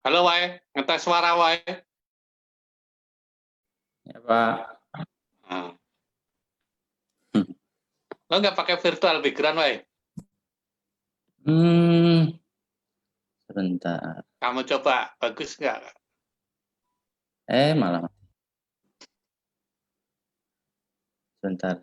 Halo, Wai. Ngetes suara, Wai. Ya, Pak. Nah. Lo nggak pakai virtual background, Wai? Sebentar. Kamu coba, bagus nggak? Malah. Sebentar.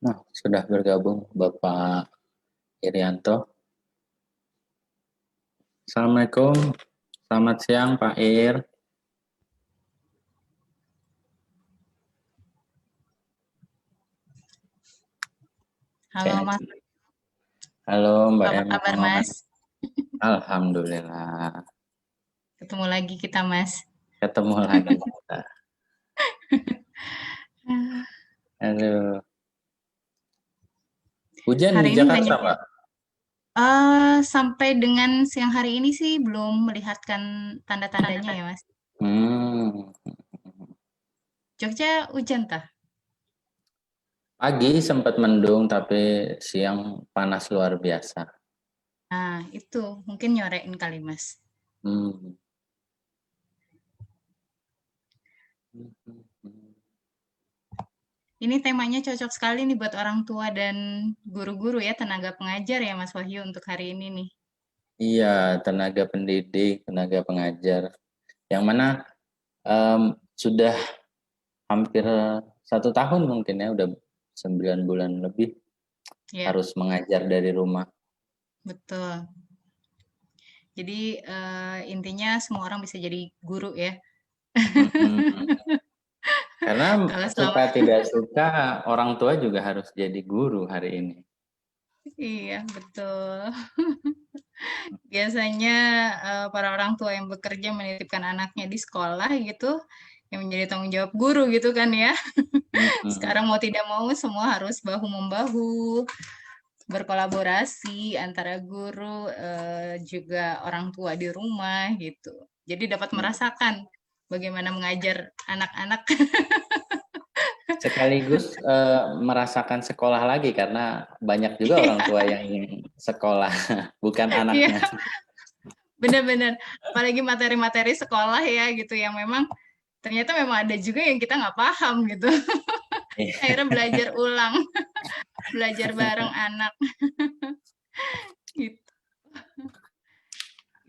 Nah, sudah bergabung Bapak Irianto. Assalamualaikum, selamat siang Pak Ir. Halo Mas, Halo Mbak apa Emma. kabar Mas? Alhamdulillah, Ketemu lagi kita Mas. ketemu lagi kita. Halo, hujan di Hari ini Jakarta banyak Mbak? sampai dengan siang hari ini sih belum melihatkan tanda-tandanya ya Mas. Hmm, Jogja hujan tah? pagi sempat mendung tapi siang panas luar biasa. Nah itu mungkin nyorein kali Mas. Hmm. Ini temanya cocok sekali nih buat orang tua dan guru-guru ya, tenaga pengajar ya Mas Wahyu untuk hari ini nih. Iya, tenaga pendidik, tenaga pengajar, yang mana sudah hampir 1 tahun mungkin ya, udah 9 bulan lebih Ya, harus mengajar dari rumah. betul. Jadi intinya semua orang bisa jadi guru ya. Mm-mm. Karena Kalau selama suka tidak suka orang tua juga harus jadi guru hari ini. iya betul. Biasanya para orang tua yang bekerja menitipkan anaknya di sekolah gitu, yang menjadi tanggung jawab guru gitu kan ya. Mm-mm. Sekarang mau tidak mau semua harus bahu-membahu, berkolaborasi antara guru juga orang tua di rumah gitu. Jadi dapat merasakan bagaimana mengajar anak-anak. Sekaligus merasakan sekolah lagi karena banyak juga orang tua yang ingin sekolah, bukan Iya, anaknya. benar-benar. Apalagi materi-materi sekolah ya gitu yang memang ternyata memang ada juga yang kita nggak paham gitu. Akhirnya belajar ulang, belajar bareng anak gitu.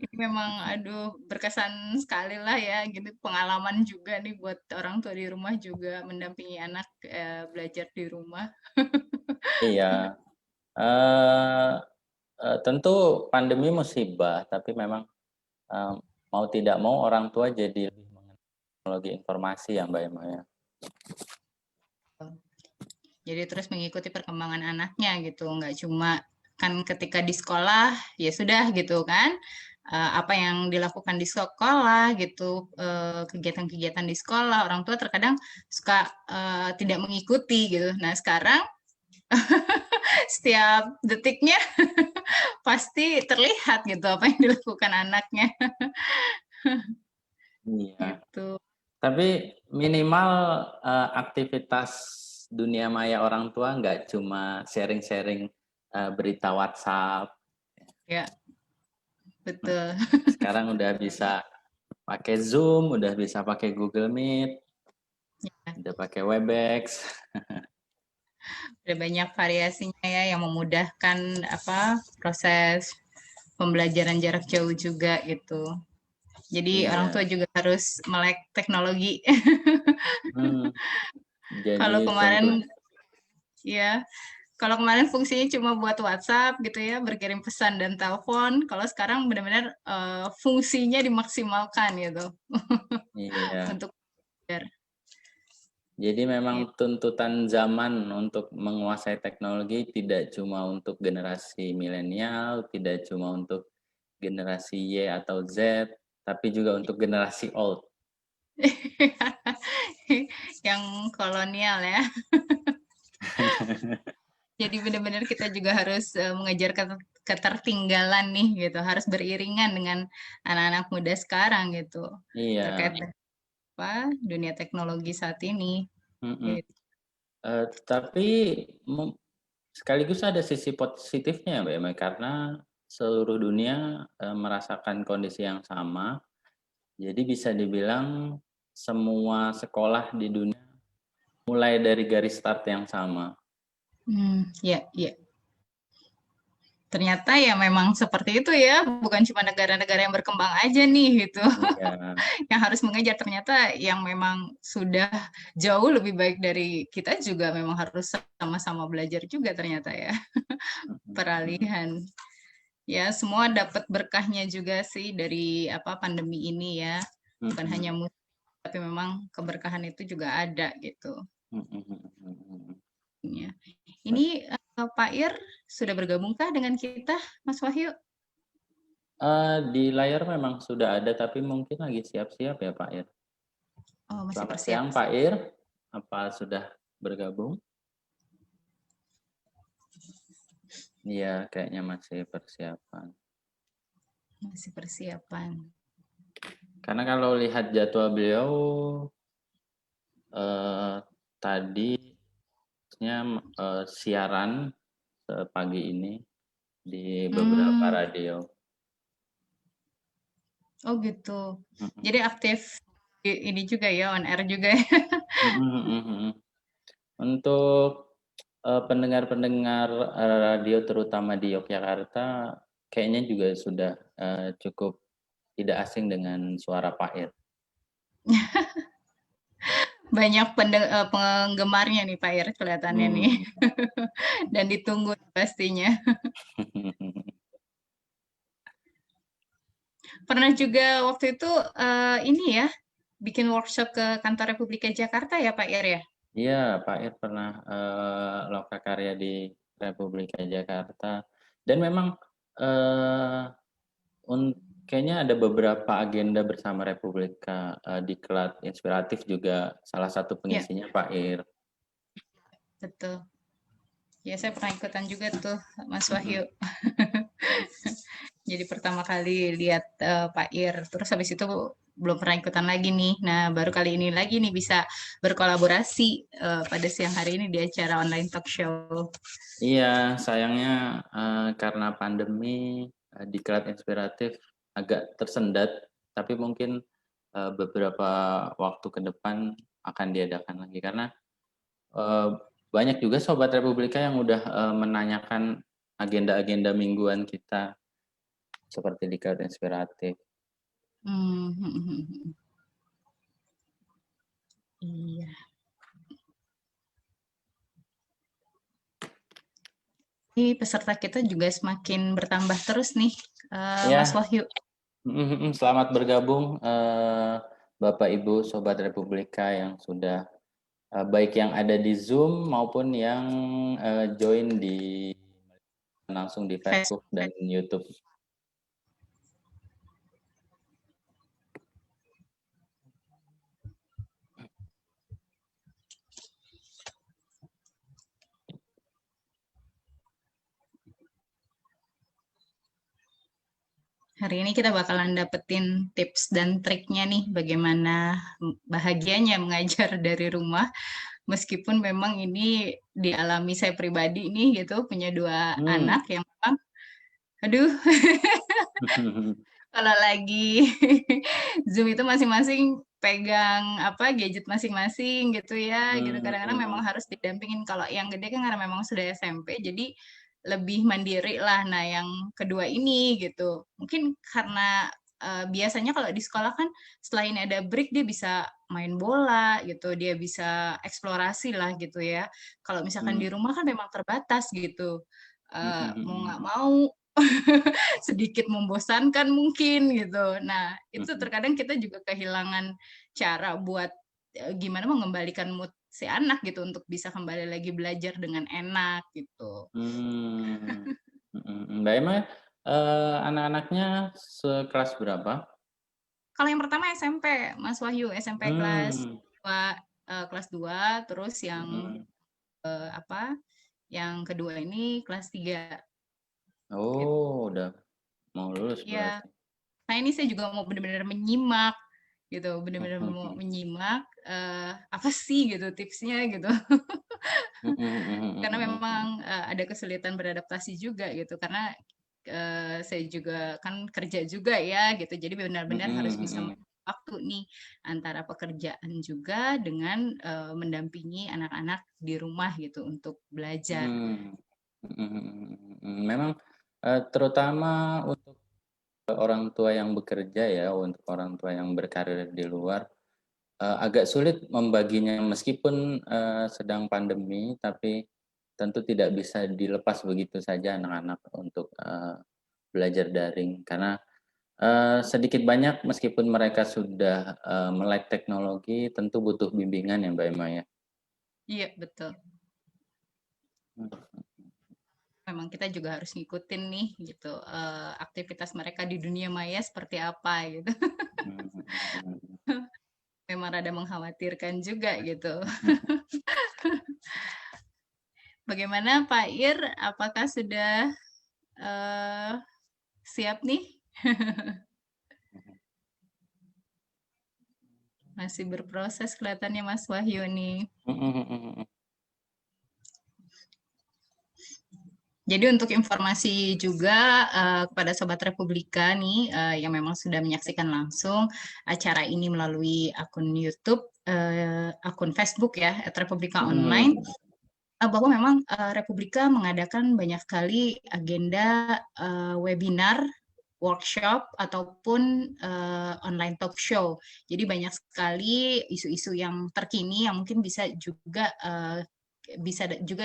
Ini memang aduh berkesan sekali lah ya gitu pengalaman juga nih buat orang tua di rumah juga mendampingi anak belajar di rumah. Iya, eh, tentu pandemi musibah, tapi memang eh, mau tidak mau orang tua jadi lebih mengenal teknologi informasi ya Mbak Emma ya. Jadi terus mengikuti perkembangan anaknya gitu, nggak cuma kan ketika di sekolah ya sudah gitu kan. Apa yang dilakukan di sekolah gitu, kegiatan-kegiatan di sekolah, orang tua terkadang suka tidak mengikuti gitu. Nah sekarang setiap detiknya pasti terlihat gitu apa yang dilakukan anaknya Iya. gitu. Tapi minimal aktivitas dunia maya orang tua nggak cuma sharing-sharing berita WhatsApp. Ya, betul. Sekarang udah bisa pakai Zoom, udah bisa pakai Google Meet, Ya, udah pakai Webex. ada banyak variasinya ya yang memudahkan apa proses pembelajaran jarak jauh juga gitu. Jadi orang tua Iya. juga harus melek teknologi. Hmm, jadi Kalau tentu kemarin ya, kalau kemarin fungsinya cuma buat WhatsApp gitu ya, berkirim pesan dan telepon. Kalau sekarang benar-benar fungsinya dimaksimalkan gitu iya. untuk belajar. Jadi memang Gitu. tuntutan zaman untuk menguasai teknologi tidak cuma untuk generasi milenial, tidak cuma untuk generasi Y atau Z, tapi juga untuk generasi old. Yang kolonial ya. Jadi benar-benar kita juga harus mengejar ketertinggalan nih gitu, harus beriringan dengan anak-anak muda sekarang gitu terkait Iya. apa dunia teknologi saat ini. Mm-mm. Gitu. Tapi sekaligus ada sisi positifnya ya Mbak Emma, karena seluruh dunia merasakan kondisi yang sama. Jadi bisa dibilang semua sekolah di dunia mulai dari garis start yang sama. Ya, ya. ternyata ya memang seperti itu ya, bukan cuma negara-negara yang berkembang aja nih gitu Iya. yang harus mengejar. Ternyata yang memang sudah jauh lebih baik dari kita juga memang harus sama-sama belajar juga ternyata ya. Peralihan. Ya, semua dapat berkahnya juga sih dari apa pandemi ini ya. Bukan hanya musik, tapi memang keberkahan itu juga ada gitu. Ya. Ini Pak Ir sudah bergabungkah dengan kita, Mas Wahyu? Di layar memang sudah ada, tapi mungkin lagi siap-siap ya Pak Ir. Oh, masih Selamat persiapan. siang Pak Ir, apa sudah bergabung? Iya, kayaknya masih persiapan. Masih persiapan. Karena kalau lihat jadwal beliau tadi siaran pagi ini di beberapa radio. Oh gitu. Jadi aktif ini juga ya, on air juga ya. Untuk pendengar-pendengar radio terutama di Yogyakarta kayaknya juga sudah cukup tidak asing dengan suara Pak Ir. Banyak penggemarnya nih Pak Ir kelihatannya nih. Dan ditunggu pastinya. Pernah juga waktu itu ini ya, bikin workshop ke Kantor Republika Jakarta ya Pak Ir ya? Iya, Pak Ir pernah lokakarya di Republika Jakarta. Dan memang kayaknya ada beberapa agenda bersama Republika, Diklat Inspiratif juga salah satu pengisinya Pak Ir. Betul. Ya, saya pernah ikutan juga tuh, Mas Wahyu. Jadi pertama kali lihat Pak Ir, terus habis itu belum pernah ikutan lagi nih. Nah, baru kali ini lagi nih bisa berkolaborasi pada siang hari ini di acara online talk show. Iya, sayangnya karena pandemi Diklat Inspiratif agak tersendat, tapi mungkin beberapa waktu ke depan akan diadakan lagi karena banyak juga Sobat Republika yang udah menanyakan agenda-agenda mingguan kita seperti Diklat Inspiratif. Iya. Ini peserta kita juga semakin bertambah terus nih, Mas Wahyu. Selamat bergabung Bapak Ibu Sobat Republika yang sudah baik yang ada di Zoom maupun yang join langsung di Facebook dan YouTube. Hari ini kita bakalan dapetin tips dan triknya nih bagaimana bahagianya mengajar dari rumah. Meskipun memang ini dialami saya pribadi nih gitu, punya 2 anak yang memang, aduh, kalau lagi Zoom itu masing-masing pegang apa gadget masing-masing gitu ya, gitu. Kadang-kadang memang harus didampingin. Kalau yang gede kan karena memang sudah SMP, jadi lebih mandiri lah. Nah, yang kedua ini gitu, mungkin karena biasanya kalau di sekolah kan selain ada break dia bisa main bola gitu, dia bisa eksplorasi lah gitu ya. Kalau misalkan di rumah kan memang terbatas gitu, mau nggak mau sedikit membosankan mungkin gitu. Nah, itu terkadang kita juga kehilangan cara buat gimana mengembalikan mood si anak gitu untuk bisa kembali lagi belajar dengan enak gitu. Mbak Emma, anak-anaknya sekelas berapa? Kalau yang pertama SMP, Mas Wahyu, SMP kelas 2, terus yang yang kedua ini kelas 3. Oh, gitu. udah mau lulus Ya, berarti. nah ini saya juga mau benar-benar menyimak gitu, benar-benar mau menyimak apa sih gitu tipsnya gitu. Karena memang ada kesulitan beradaptasi juga gitu, karena saya juga kan kerja juga ya gitu, jadi benar-benar harus bisa waktu nih antara pekerjaan juga dengan mendampingi anak-anak di rumah gitu untuk belajar. Memang Terutama untuk orang tua yang bekerja ya, untuk orang tua yang berkarir di luar, agak sulit membaginya meskipun, sedang pandemi, tapi tentu tidak bisa dilepas begitu saja anak-anak untuk, belajar daring. Karena, sedikit banyak meskipun mereka sudah, melek teknologi, tentu butuh bimbingan ya, Mbak Emma, ya? Iya, betul. Memang kita juga harus ngikutin nih gitu, aktivitas mereka di dunia maya seperti apa gitu. Memang rada mengkhawatirkan juga gitu. Bagaimana Pak Ir, apakah sudah siap nih? Masih berproses kelihatannya Mas Wahyu nih. Jadi untuk informasi juga kepada Sobat Republika nih yang memang sudah menyaksikan langsung acara ini melalui akun YouTube, akun Facebook ya, @Republika Online, bahwa memang Republika mengadakan banyak sekali agenda webinar, workshop, ataupun online talk show. Jadi banyak sekali isu-isu yang terkini yang mungkin bisa juga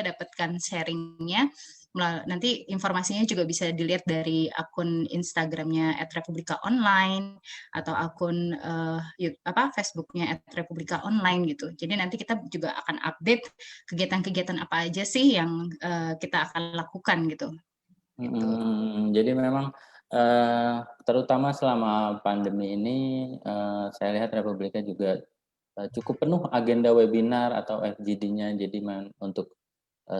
dapatkan sharingnya. Nanti informasinya juga bisa dilihat dari akun Instagramnya @republikaonline atau akun Facebooknya @republikaonline gitu. Jadi nanti kita juga akan update kegiatan-kegiatan apa aja sih yang kita akan lakukan gitu. Jadi memang terutama selama pandemi ini saya lihat Republika juga cukup penuh agenda webinar atau FGD-nya. Jadi untuk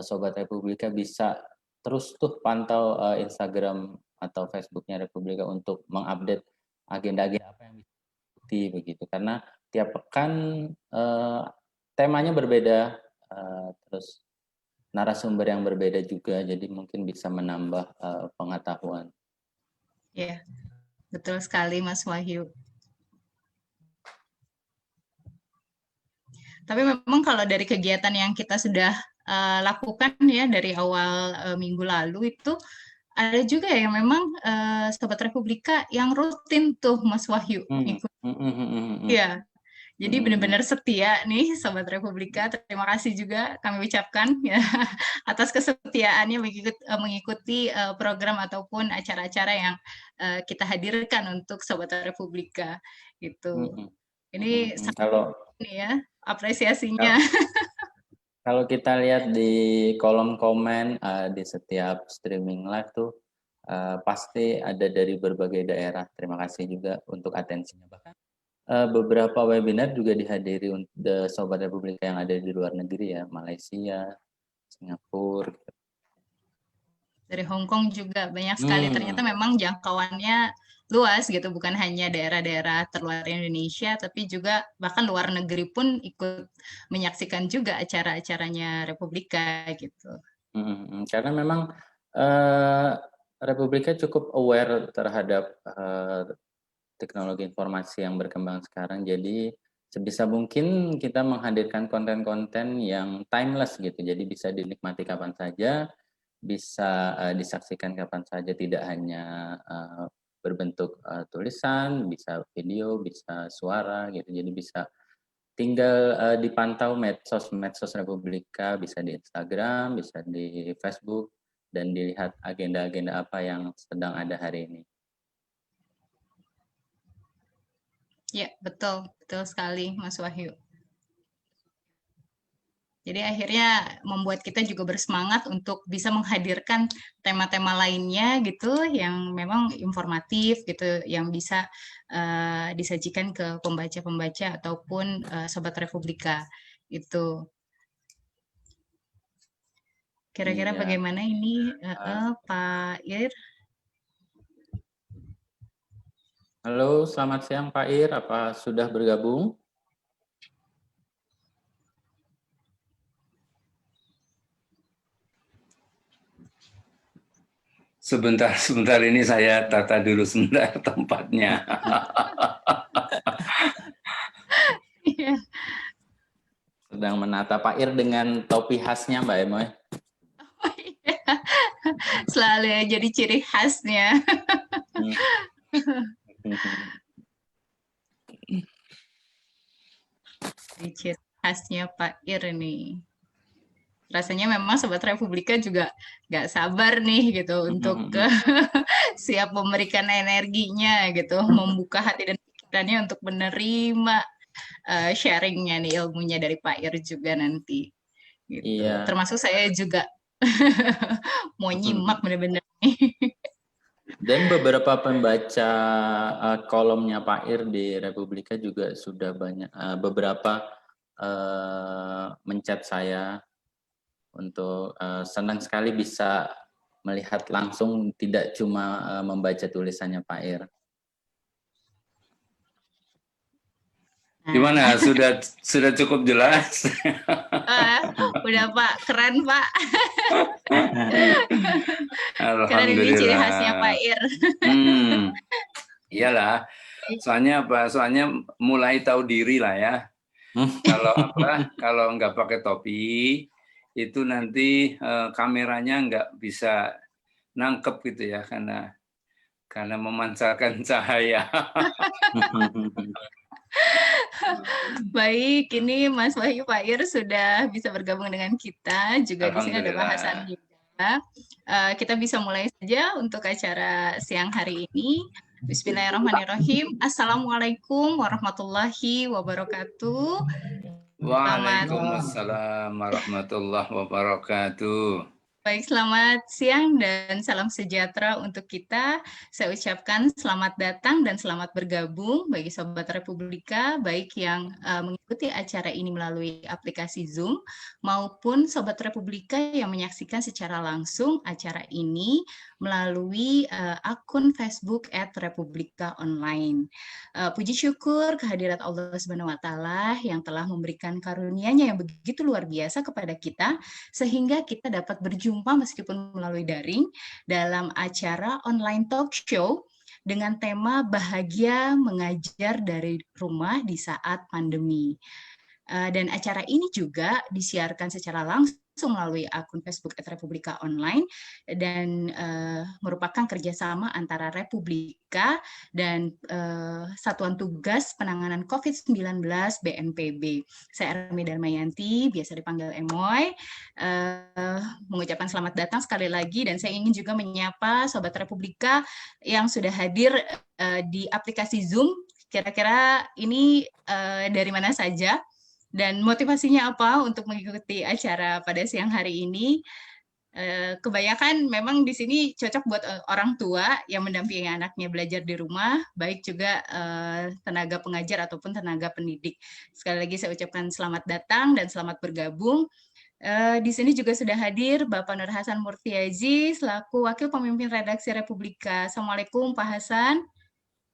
Sobat Republika bisa terus tuh pantau Instagram atau Facebooknya Republika untuk mengupdate agenda-agenda apa yang bisa diikuti begitu. Karena tiap pekan temanya berbeda, terus narasumber yang berbeda juga, jadi mungkin bisa menambah pengetahuan. Ya, betul sekali Mas Wahyu. Tapi memang kalau dari kegiatan yang kita sudah lakukan ya dari awal minggu lalu itu ada juga yang memang Sobat Republika yang rutin tuh Mas Wahyu ikut. Iya. Jadi benar-benar setia nih Sobat Republika. Terima kasih juga kami ucapkan ya atas kesetiaannya mengikuti program ataupun acara-acara yang kita hadirkan untuk Sobat Republika gitu. Ini sangat ini ya apresiasinya. Kalau kita lihat di kolom komen di setiap streaming live tuh pasti ada dari berbagai daerah. Terima kasih juga untuk atensinya. Bahkan beberapa webinar juga dihadiri untuk Sobat Republika yang ada di luar negeri ya, Malaysia, Singapura. Gitu. Dari Hong Kong juga banyak sekali. Ternyata memang jangkauannya luas gitu, bukan hanya daerah-daerah terluar Indonesia, tapi juga bahkan luar negeri pun ikut menyaksikan juga acara-acaranya Republika gitu. Karena memang Republika cukup aware terhadap teknologi informasi yang berkembang sekarang. Jadi sebisa mungkin kita menghadirkan konten-konten yang timeless gitu. Jadi bisa dinikmati kapan saja, bisa disaksikan kapan saja, tidak hanya berbentuk tulisan, bisa video, bisa suara gitu. Jadi bisa tinggal dipantau medsos Republika, bisa di Instagram, bisa di Facebook, dan dilihat agenda-agenda apa yang sedang ada hari ini. Ya, betul sekali Mas Wahyu. Jadi akhirnya membuat kita juga bersemangat untuk bisa menghadirkan tema-tema lainnya gitu yang memang informatif gitu, yang bisa disajikan ke pembaca-pembaca ataupun Sobat Republika itu. Kira-kira bagaimana ini Pak Ir? Halo, selamat siang Pak Ir, apa sudah bergabung? Sebentar ini saya tata dulu sebentar tempatnya. Sedang menata Pak Ir dengan topi khasnya Mbak Emoy. Oh iya, Selalu jadi ciri khasnya. Jadi ciri khasnya Pak Ir nih. Rasanya memang Sobat Republika juga nggak sabar nih gitu untuk siap memberikan energinya gitu, membuka hati dan pikirannya untuk menerima sharingnya nih, ilmunya dari Pak Ir juga nanti. Gitu. Iya. Termasuk saya juga mau nyimak bener-bener nih. Dan beberapa pembaca kolomnya Pak Ir di Republika juga sudah banyak, beberapa menchat saya untuk senang sekali bisa melihat langsung, tidak cuma membaca tulisannya Pak Ir. Gimana? Sudah cukup jelas? Udah Pak, keren Pak. Keren, ini ciri khasnya Pak Ir. Iyalah, soalnya apa? Soalnya mulai tahu diri lah ya. Kalau nggak pakai topi itu nanti kameranya nggak bisa nangkep gitu ya, karena memancarkan cahaya. Baik, ini Mas Wahyu Pak Ir sudah bisa bergabung dengan kita. Juga di sini ada Pak Hasan juga. Kita bisa mulai saja untuk acara siang hari ini. Bismillahirrahmanirrahim. Assalamualaikum warahmatullahi wabarakatuh. Waalaikumsalam warahmatullahi wabarakatuh. Baik, selamat siang dan salam sejahtera untuk kita. Saya ucapkan selamat datang dan selamat bergabung bagi Sobat Republika, baik yang mengikuti acara ini melalui aplikasi Zoom, maupun Sobat Republika yang menyaksikan secara langsung acara ini melalui akun Facebook @republikaonline. Puji syukur kehadirat Allah Subhanahu wa Ta'ala yang telah memberikan karunia-Nya yang begitu luar biasa kepada kita, sehingga kita dapat berjumpa meskipun melalui daring dalam acara online talk show dengan tema Bahagia Mengajar dari Rumah di Saat Pandemi. Dan acara ini juga disiarkan secara langsung melalui akun Facebook @republika online dan merupakan kerjasama antara Republika dan Satuan Tugas Penanganan COVID-19 BNPB. Saya Ermi Darmayanti, biasa dipanggil Emoy, mengucapkan selamat datang sekali lagi, dan saya ingin juga menyapa Sobat Republika yang sudah hadir di aplikasi Zoom. Kira-kira ini dari mana saja? Dan motivasinya apa untuk mengikuti acara pada siang hari ini? Kebanyakan memang di sini cocok buat orang tua yang mendampingi anaknya belajar di rumah, baik juga tenaga pengajar ataupun tenaga pendidik. Sekali lagi saya ucapkan selamat datang dan selamat bergabung. Di sini juga sudah hadir Bapak Nur Hasan Murtiaji selaku Wakil Pemimpin Redaksi Republika. Assalamualaikum Pak Hasan.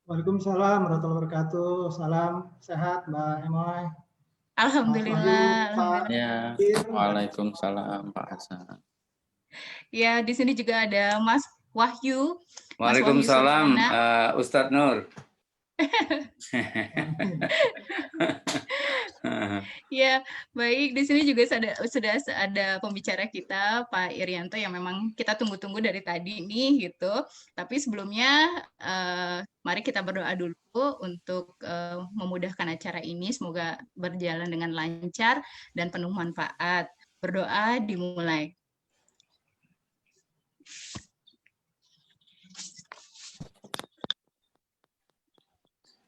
Waalaikumsalam warahmatullahi wabarakatuh. Salam sehat Mbak Emoy. Alhamdulillah. Ya, Waalaikumsalam Pak Hasan. Ya, di sini juga ada Mas Wahyu. Waalaikumsalam Ustadz Nur. Ya, baik. Di sini juga sudah ada pembicara kita, Pak Irianto, yang memang kita tunggu-tunggu dari tadi nih, gitu. Tapi sebelumnya, mari kita berdoa dulu untuk memudahkan acara ini. Semoga berjalan dengan lancar dan penuh manfaat. Berdoa dimulai.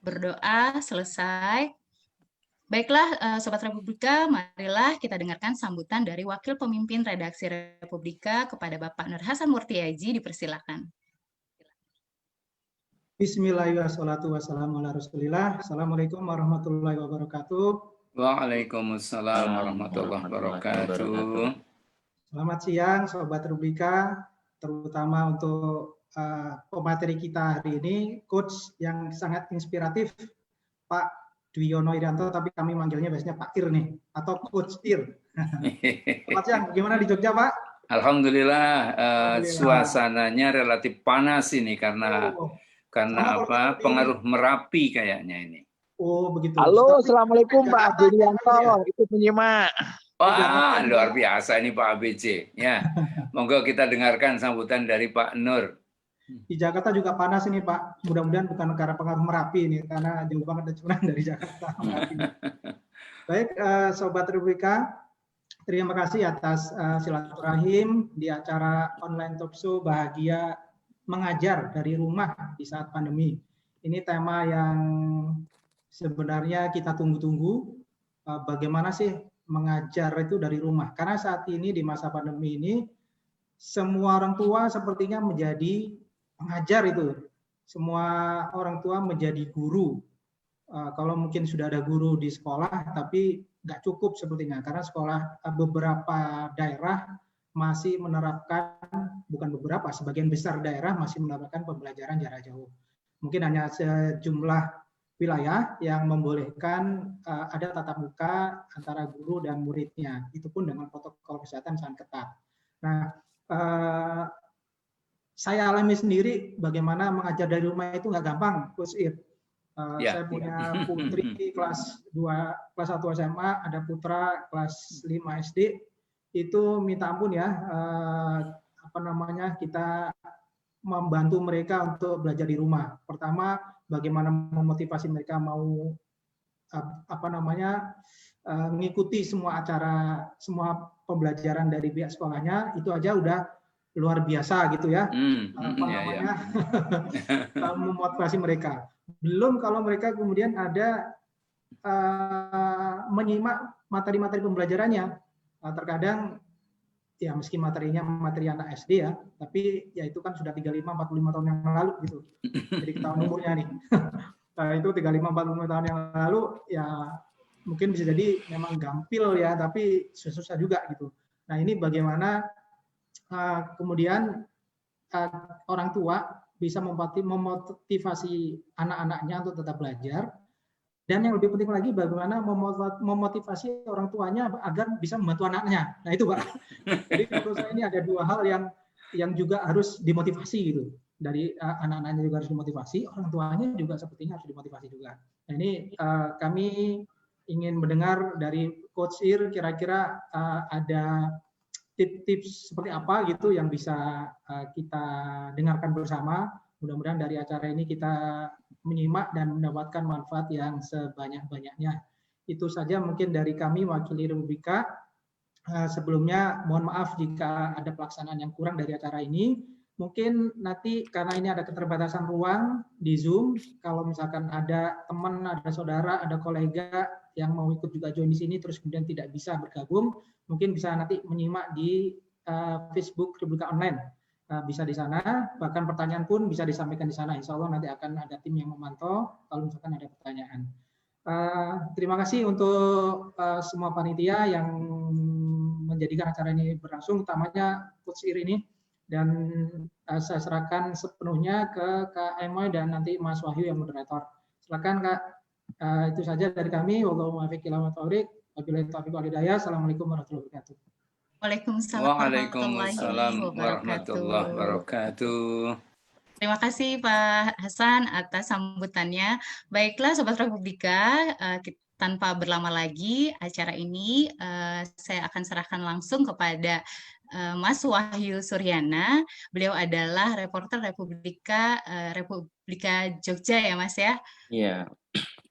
Berdoa selesai. Baiklah, Sobat Republika, marilah kita dengarkan sambutan dari Wakil Pemimpin Redaksi Republika kepada Bapak Nur Hasan Murtiaji, dipersilakan. Bismillahirrahmanirrahim. Assalamualaikum warahmatullahi wabarakatuh. Waalaikumsalam warahmatullahi wabarakatuh. Selamat siang Sobat Republika, terutama untuk pemateri kita hari ini, coach yang sangat inspiratif, Pak Dwiyono Irianto, tapi kami manggilnya biasanya Pak Ir nih, atau Coach Ir. Selamat siang, bagaimana di Jogja Pak? Alhamdulillah, suasananya relatif panas ini karena apa? Pengaruh Merapi kayaknya ini. Oh begitu. Halo, assalamualaikum Pak Dwiyono, ikut menyimak. Wah, luar biasa ini Pak ABC. Ya, monggo kita dengarkan sambutan dari Pak Nur. Di Jakarta juga panas ini Pak. Mudah-mudahan bukan karena pengaruh Merapi ini, karena jauh banget curang dari Jakarta. Baik, Sobat Rubrika, terima kasih atas silaturahim di acara online talk show Bahagia Mengajar dari Rumah di saat pandemi. Ini tema yang sebenarnya kita tunggu-tunggu. Bagaimana sih mengajar itu dari rumah? Karena saat ini di masa pandemi ini, semua orang tua sepertinya menjadi pengajar itu. Semua orang tua menjadi guru. Kalau mungkin sudah ada guru di sekolah, tapi nggak cukup sepertinya. Karena sekolah beberapa daerah masih menerapkan, bukan beberapa, sebagian besar daerah masih menerapkan pembelajaran jarak jauh. Mungkin hanya sejumlah wilayah yang membolehkan ada tatap muka antara guru dan muridnya. Itu pun dengan protokol kesehatan sangat ketat. Nah, saya alami sendiri bagaimana mengajar dari rumah itu nggak gampang, Coach Ir. Saya punya putri kelas 1 SMA, ada putra kelas 5 SD. Itu minta ampun ya, kita membantu mereka untuk belajar di rumah. Pertama, bagaimana memotivasi mereka mau mengikuti semua acara, semua pembelajaran dari pihak sekolahnya, itu aja udah luar biasa gitu ya. Memotivasi mereka. Belum kalau mereka kemudian ada menyimak materi-materi pembelajarannya. Terkadang ya meski materinya materi anak SD ya, tapi ya itu kan sudah 35-45 tahun yang lalu gitu. Jadi ketahuan umurnya nih. Itu 35-45 tahun yang lalu ya mungkin bisa jadi memang gampil ya, tapi susah juga gitu. Nah, ini bagaimana kemudian orang tua bisa memotivasi anak-anaknya untuk tetap belajar, dan yang lebih penting lagi bagaimana memotivasi orang tuanya agar bisa membantu anaknya. Nah itu Pak. Jadi menurut saya ini ada dua hal yang juga harus dimotivasi gitu. Dari anak-anaknya juga harus dimotivasi, orang tuanya juga sepertinya harus dimotivasi juga. Nah ini kami ingin mendengar dari Coach Ir, kira-kira ada tips-tips seperti apa gitu yang bisa kita dengarkan bersama. Mudah-mudahan dari acara ini kita menyimak dan mendapatkan manfaat yang sebanyak-banyaknya. Itu saja mungkin dari kami wakili Rubrika. Sebelumnya mohon maaf jika ada pelaksanaan yang kurang dari acara ini. Mungkin nanti karena ini ada keterbatasan ruang di Zoom, kalau misalkan ada teman, ada saudara, ada kolega yang mau ikut juga join di sini terus kemudian tidak bisa bergabung, mungkin bisa nanti menyimak di Facebook Rubrika Online. Bisa di sana, bahkan pertanyaan pun bisa disampaikan di sana. Insya Allah nanti akan ada tim yang memantau kalau misalkan ada pertanyaan. Terima kasih untuk semua panitia yang menjadikan acara ini berlangsung, utamanya Coach Ir ini, dan saya serahkan sepenuhnya ke Kak Emoy dan nanti Mas Wahyu yang moderator. Silakan Kak. Itu saja dari kami. Assalamualaikum warahmatullahi wabarakatuh. Waalaikumsalam warahmatullahi wabarakatuh. Terima kasih Pak Hasan atas sambutannya. Baiklah Sobat Republika, tanpa berlama lagi acara ini saya akan serahkan langsung kepada Mas Wahyu Suryana. Beliau adalah reporter Republika Jogja ya Mas ya? Iya.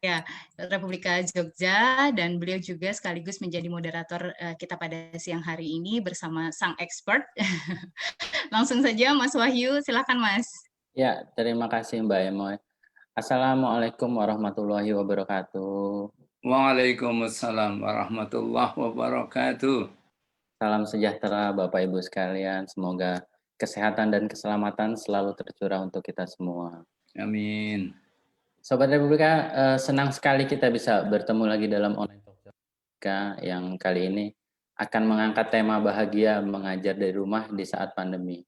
Ya, Republika Jogja, dan beliau juga sekaligus menjadi moderator kita pada siang hari ini bersama sang expert. Langsung saja Mas Wahyu, silakan Mas. Ya, terima kasih Mbak Emoy. Assalamualaikum warahmatullahi wabarakatuh. Waalaikumsalam warahmatullahi wabarakatuh. Salam sejahtera Bapak Ibu sekalian, semoga kesehatan dan keselamatan selalu tercurah untuk kita semua. Amin. Sobat Republika, senang sekali kita bisa bertemu lagi dalam online talk yang kali ini akan mengangkat tema bahagia mengajar dari rumah di saat pandemi.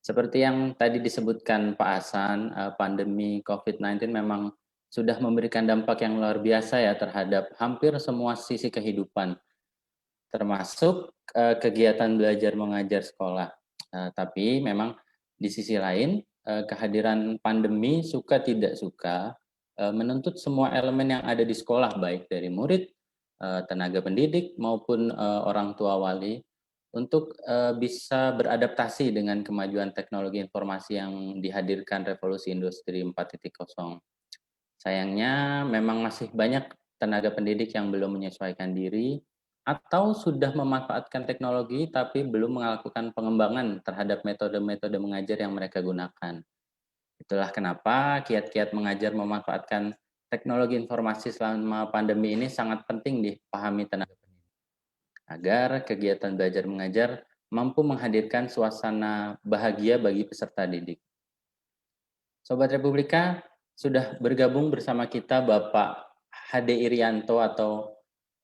Seperti yang tadi disebutkan Pak Hasan, pandemi COVID-19 memang sudah memberikan dampak yang luar biasa ya terhadap hampir semua sisi kehidupan, termasuk kegiatan belajar mengajar sekolah. Tapi memang di sisi lain, kehadiran pandemi suka tidak suka menuntut semua elemen yang ada di sekolah, baik dari murid, tenaga pendidik maupun orang tua wali untuk bisa beradaptasi dengan kemajuan teknologi informasi yang dihadirkan revolusi industri 4.0. Sayangnya memang masih banyak tenaga pendidik yang belum menyesuaikan diri atau sudah memanfaatkan teknologi tapi belum melakukan pengembangan terhadap metode-metode mengajar yang mereka gunakan. Itulah kenapa kiat-kiat mengajar memanfaatkan teknologi informasi selama pandemi ini sangat penting dipahami tenaga pendidik agar kegiatan belajar mengajar mampu menghadirkan suasana bahagia bagi peserta didik. Sobat Republika, sudah bergabung bersama kita Bapak Hade Irianto atau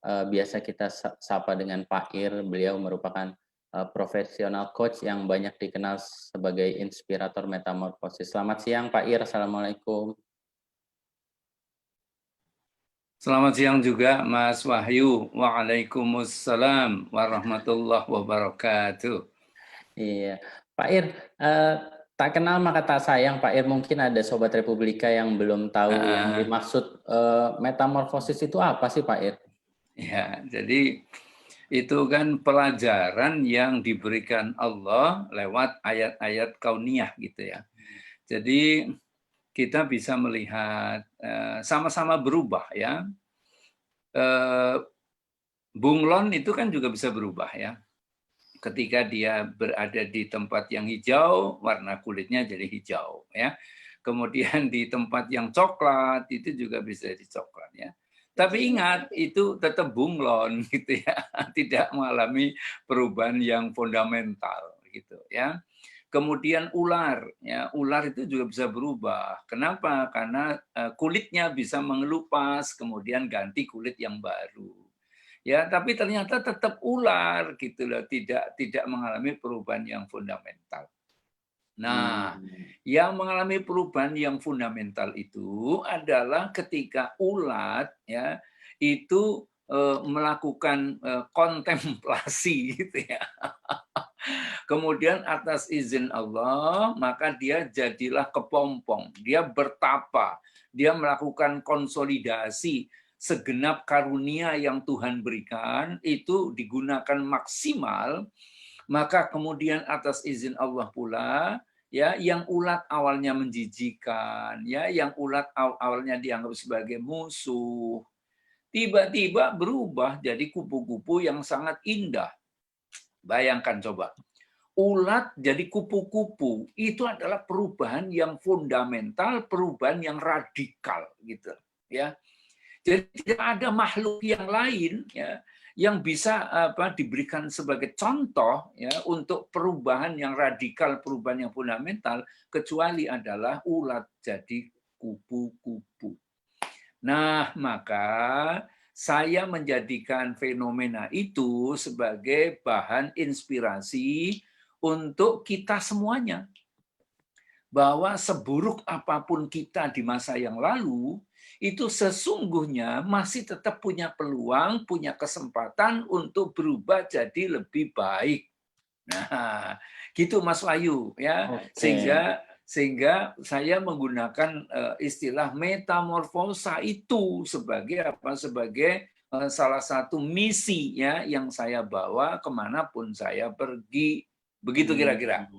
biasa kita sapa dengan Pak Ir. Beliau merupakan profesional coach yang banyak dikenal sebagai inspirator metamorfosis. Selamat siang Pak Ir, Assalamualaikum. Selamat siang juga Mas Wahyu. Waalaikumsalam warahmatullahi wabarakatuh. Iya, Pak Ir, tak kenal maka tak sayang Pak Ir. Mungkin ada Sobat Republika yang belum tahu yang dimaksud metamorfosis itu apa sih Pak Ir? Ya, jadi itu kan pelajaran yang diberikan Allah lewat ayat-ayat kauniyah gitu ya. Jadi kita bisa melihat sama-sama berubah ya. Bunglon itu kan juga bisa berubah ya. Ketika dia berada di tempat yang hijau, warna kulitnya jadi hijau ya. Kemudian di tempat yang coklat itu juga bisa jadi coklat ya. Tapi ingat itu tetap bunglon gitu ya, tidak mengalami perubahan yang fundamental gitu ya. Kemudian ular ya, ular itu juga bisa berubah. Kenapa? Karena kulitnya bisa mengelupas, kemudian ganti kulit yang baru. Ya, tapi ternyata tetap ular gitu loh, tidak mengalami perubahan yang fundamental. Nah, yang mengalami perubahan yang fundamental itu adalah ketika ulat ya itu melakukan kontemplasi gitu ya. Kemudian atas izin Allah, maka dia jadilah kepompong, dia bertapa, dia melakukan konsolidasi segenap karunia yang Tuhan berikan itu digunakan maksimal. Maka kemudian atas izin Allah pula ya yang ulat awalnya menjijikan ya yang ulat awalnya dianggap sebagai musuh tiba-tiba berubah jadi kupu-kupu yang sangat indah. Bayangkan coba, ulat jadi kupu-kupu itu adalah perubahan yang fundamental, perubahan yang radikal gitu ya. Jadi tidak ada makhluk yang lain ya yang bisa diberikan sebagai contoh ya untuk perubahan yang radikal, perubahan yang fundamental kecuali adalah ulat jadi kupu-kupu. Nah, maka saya menjadikan fenomena itu sebagai bahan inspirasi untuk kita semuanya. Bahwa seburuk apapun kita di masa yang lalu, itu sesungguhnya masih tetap punya peluang, punya kesempatan untuk berubah jadi lebih baik. Nah, gitu Mas Wahyu ya. Sehingga saya menggunakan istilah metamorfosa itu sebagai apa? Sebagai salah satu misi ya yang saya bawa kemanapun saya pergi. Begitu kira-kira.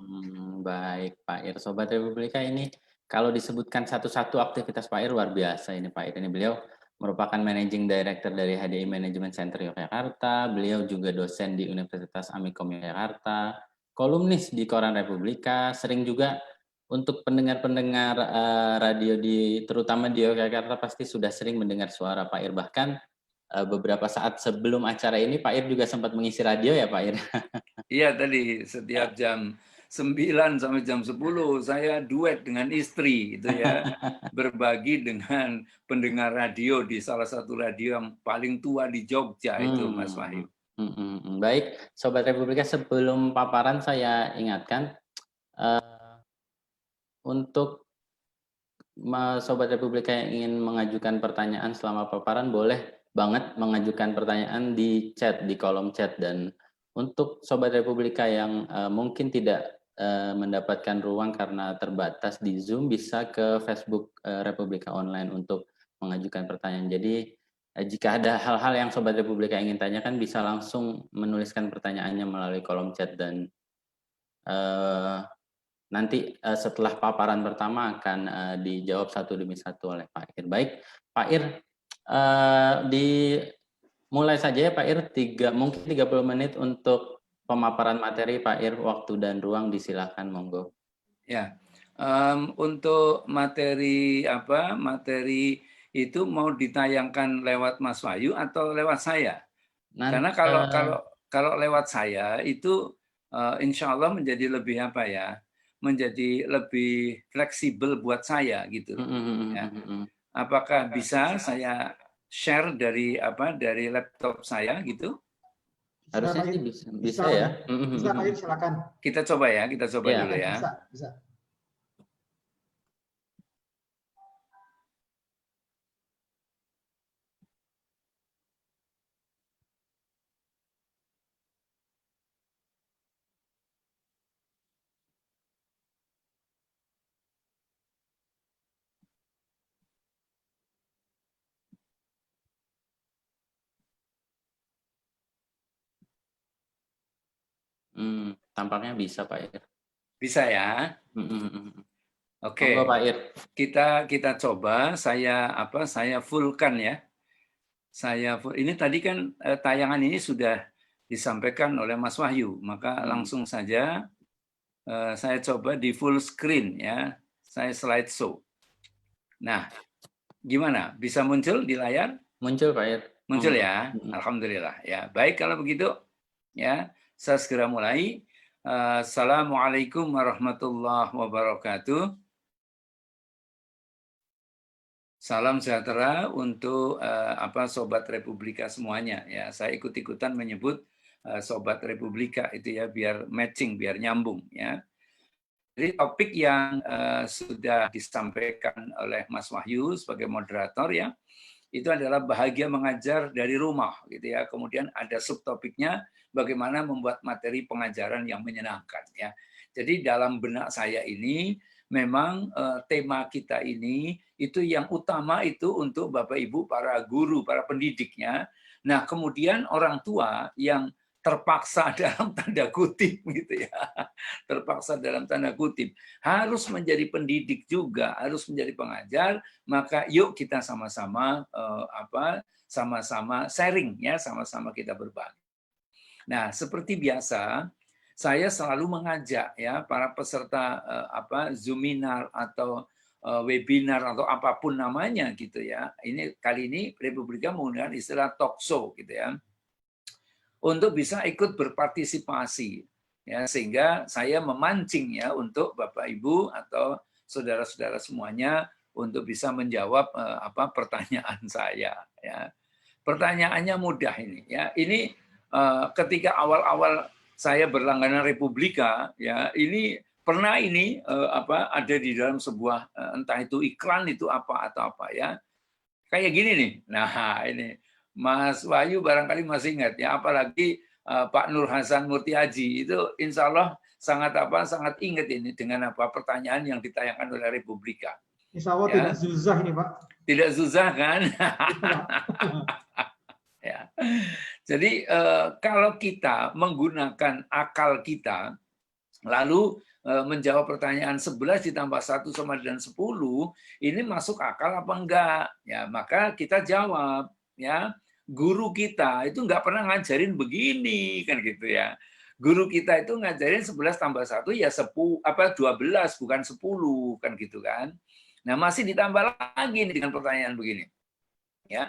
Baik Pak Ir, Sobat Republika, ini kalau disebutkan satu-satu aktivitas Pak Ir luar biasa ini Pak Ir. Ini beliau merupakan Managing Director dari HDI Management Center Yogyakarta, beliau juga dosen di Universitas Amikom Yogyakarta, kolumnis di Koran Republika, sering juga untuk pendengar-pendengar radio terutama di Yogyakarta pasti sudah sering mendengar suara Pak Ir. Bahkan beberapa saat sebelum acara ini Pak Ir juga sempat mengisi radio ya Pak Ir? Iya tadi setiap jam 9 sampai jam 10 saya duet dengan istri gitu ya. Berbagi dengan pendengar radio di salah satu radio yang paling tua di Jogja itu Mas Wahyu. Baik, Sobat Republika, sebelum paparan saya ingatkan untuk Sobat Republika yang ingin mengajukan pertanyaan selama paparan boleh banget mengajukan pertanyaan di chat, di kolom chat. Dan untuk Sobat Republika yang mungkin tidak mendapatkan ruang karena terbatas di Zoom, bisa ke Facebook Republika Online untuk mengajukan pertanyaan. Jadi Jika ada hal-hal yang Sobat Republika ingin tanyakan, bisa langsung menuliskan pertanyaannya melalui kolom chat, dan nanti setelah paparan pertama akan dijawab satu demi satu oleh Pak Ir. Baik, Pak Ir, dimulai saja ya Pak Ir, mungkin 30 menit untuk pemaparan materi. Pak Ir, waktu dan ruang disilakan, monggo. Ya, untuk materi itu mau ditayangkan lewat Mas Wahyu atau lewat saya? Karena kalau lewat saya itu insya Allah menjadi lebih menjadi lebih fleksibel buat saya gitu. Ya. Apakah bisa saya share dari laptop saya gitu? Harusnya sih bisa ya. Bisa Pak Ir, silakan. Kita coba dulu ya. Bisa. Tampaknya bisa Pak Ir. Bisa ya. Oke. Monggo, Pak Ir. Kita coba. Saya fullkan ya. Ini tadi kan tayangan ini sudah disampaikan oleh Mas Wahyu, maka langsung saja saya coba di full screen ya. Saya slideshow. Nah, gimana? Bisa muncul di layar? Muncul Pak Ir. Muncul ya. Alhamdulillah ya. Baik kalau begitu ya. Saya segera mulai. Assalamualaikum warahmatullahi wabarakatuh. Salam sejahtera untuk Sobat Republika semuanya ya. Saya ikut-ikutan menyebut Sobat Republika itu ya, biar matching, biar nyambung ya. Jadi topik yang sudah disampaikan oleh Mas Wahyu sebagai moderator ya, itu adalah bahagia mengajar dari rumah gitu ya. Kemudian ada subtopiknya bagaimana membuat materi pengajaran yang menyenangkan ya. Jadi dalam benak saya ini memang tema kita ini itu yang utama itu untuk Bapak Ibu para guru, para pendidiknya. Nah, kemudian orang tua yang terpaksa dalam tanda kutip gitu ya. Terpaksa dalam tanda kutip harus menjadi pendidik juga, harus menjadi pengajar, maka yuk kita sama-sama sama-sama sharing ya, sama-sama kita berbagi. Nah, seperti biasa saya selalu mengajak ya para peserta Zoominar atau webinar atau apapun namanya gitu ya. Kali ini Republika menggunakan istilah talk show gitu ya. Untuk bisa ikut berpartisipasi ya, sehingga saya memancing ya untuk Bapak Ibu atau saudara-saudara semuanya untuk bisa menjawab pertanyaan saya ya. Pertanyaannya mudah ini ya. Ini ketika awal-awal saya berlangganan Republika ya, ini pernah ada di dalam sebuah entah itu iklan itu apa atau apa ya. Kayak gini nih. Nah, ini Mas Wahyu barangkali masih ingat ya, apalagi Pak Nur Hasan Murti Haji itu insya Allah sangat ingat ini dengan pertanyaan yang ditayangkan oleh Republika. Insya Allah ya. Tidak zuzah ini Pak. Tidak zuzah kan? Ya. Jadi kalau kita menggunakan akal kita lalu menjawab pertanyaan 11 ditambah 1 sama dengan 10 ini masuk akal apa enggak ya, maka kita jawab ya. Guru kita itu nggak pernah ngajarin begini kan gitu ya. Guru kita itu ngajarin 11 tambah 1 ya 12 bukan 10 kan gitu kan. Nah, masih ditambah lagi dengan pertanyaan begini. Ya.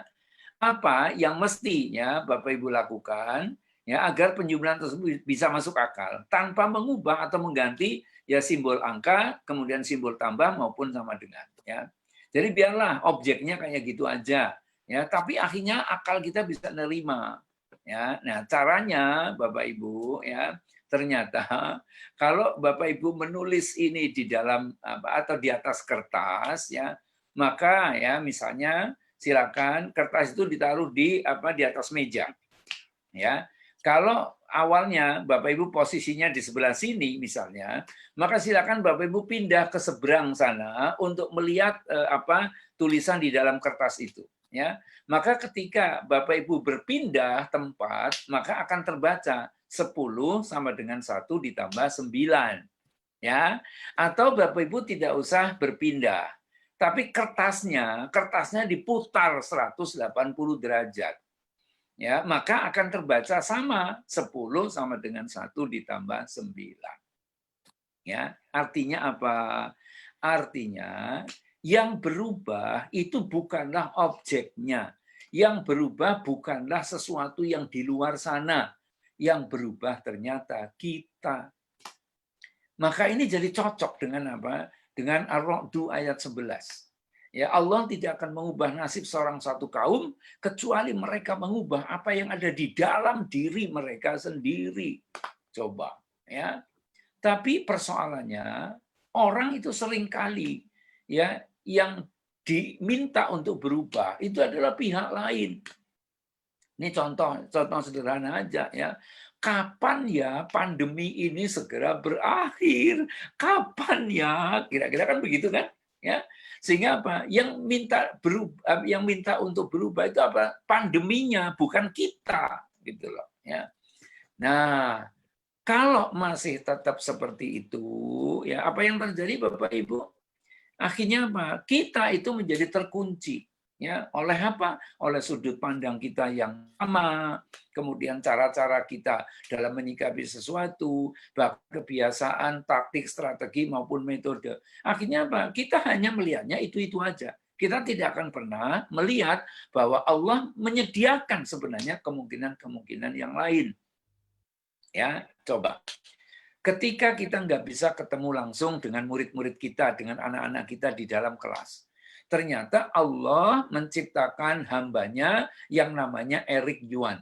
Apa yang mestinya Bapak Ibu lakukan ya agar penjumlahan tersebut bisa masuk akal tanpa mengubah atau mengganti ya simbol angka, kemudian simbol tambah maupun sama dengan ya. Jadi biarlah objeknya kayak gitu aja. Ya, tapi akhirnya akal kita bisa nerima. Ya, nah caranya Bapak Ibu ya, ternyata kalau Bapak Ibu menulis ini di dalam atau di atas kertas ya, maka ya misalnya silakan kertas itu ditaruh di atas meja. Ya. Kalau awalnya Bapak Ibu posisinya di sebelah sini misalnya, maka silakan Bapak Ibu pindah ke seberang sana untuk melihat tulisan di dalam kertas itu. Ya, maka ketika Bapak Ibu berpindah tempat, maka akan terbaca 10 sama dengan 1 ditambah 9. Ya, atau Bapak Ibu tidak usah berpindah. Tapi kertasnya diputar 180 derajat. Ya, maka akan terbaca sama 10 sama dengan 1 ditambah 9. Ya, artinya apa? Artinya yang berubah itu bukanlah objeknya. Yang berubah bukanlah sesuatu yang di luar sana. Yang berubah ternyata kita. Maka ini jadi cocok dengan apa? Dengan Ar-Ra'd ayat 11. Ya, Allah tidak akan mengubah nasib seorang satu kaum kecuali mereka mengubah apa yang ada di dalam diri mereka sendiri. Coba, ya. Tapi persoalannya orang itu seringkali ya yang diminta untuk berubah itu adalah pihak lain. Ini contoh sederhana aja ya. Kapan ya pandemi ini segera berakhir? Kapan ya? Kira-kira kan begitu kan? Ya. Sehingga apa? Yang minta untuk berubah itu apa? Pandeminya, bukan kita, gitu loh, ya. Nah, kalau masih tetap seperti itu, ya apa yang terjadi Bapak Ibu? Akhirnya apa? Kita itu menjadi terkunci. Ya, oleh apa? Oleh sudut pandang kita yang sama, kemudian cara-cara kita dalam menyikapi sesuatu, bahkan kebiasaan, taktik, strategi maupun metode. Akhirnya apa? Kita hanya melihatnya itu-itu aja. Kita tidak akan pernah melihat bahwa Allah menyediakan sebenarnya kemungkinan-kemungkinan yang lain. Ya, coba. Ketika kita nggak bisa ketemu langsung dengan murid-murid kita, dengan anak-anak kita di dalam kelas, ternyata Allah menciptakan hambanya yang namanya Eric Yuan.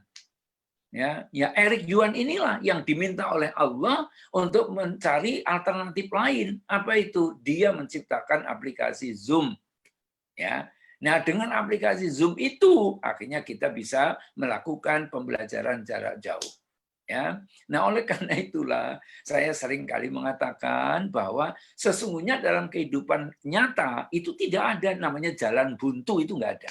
Ya, Eric Yuan inilah yang diminta oleh Allah untuk mencari alternatif lain. Apa itu? Dia menciptakan aplikasi Zoom. Ya. Nah, dengan aplikasi Zoom itu akhirnya kita bisa melakukan pembelajaran jarak jauh. Ya. Nah, oleh karena itulah saya sering kali mengatakan bahwa sesungguhnya dalam kehidupan nyata itu tidak ada namanya jalan buntu, itu nggak ada.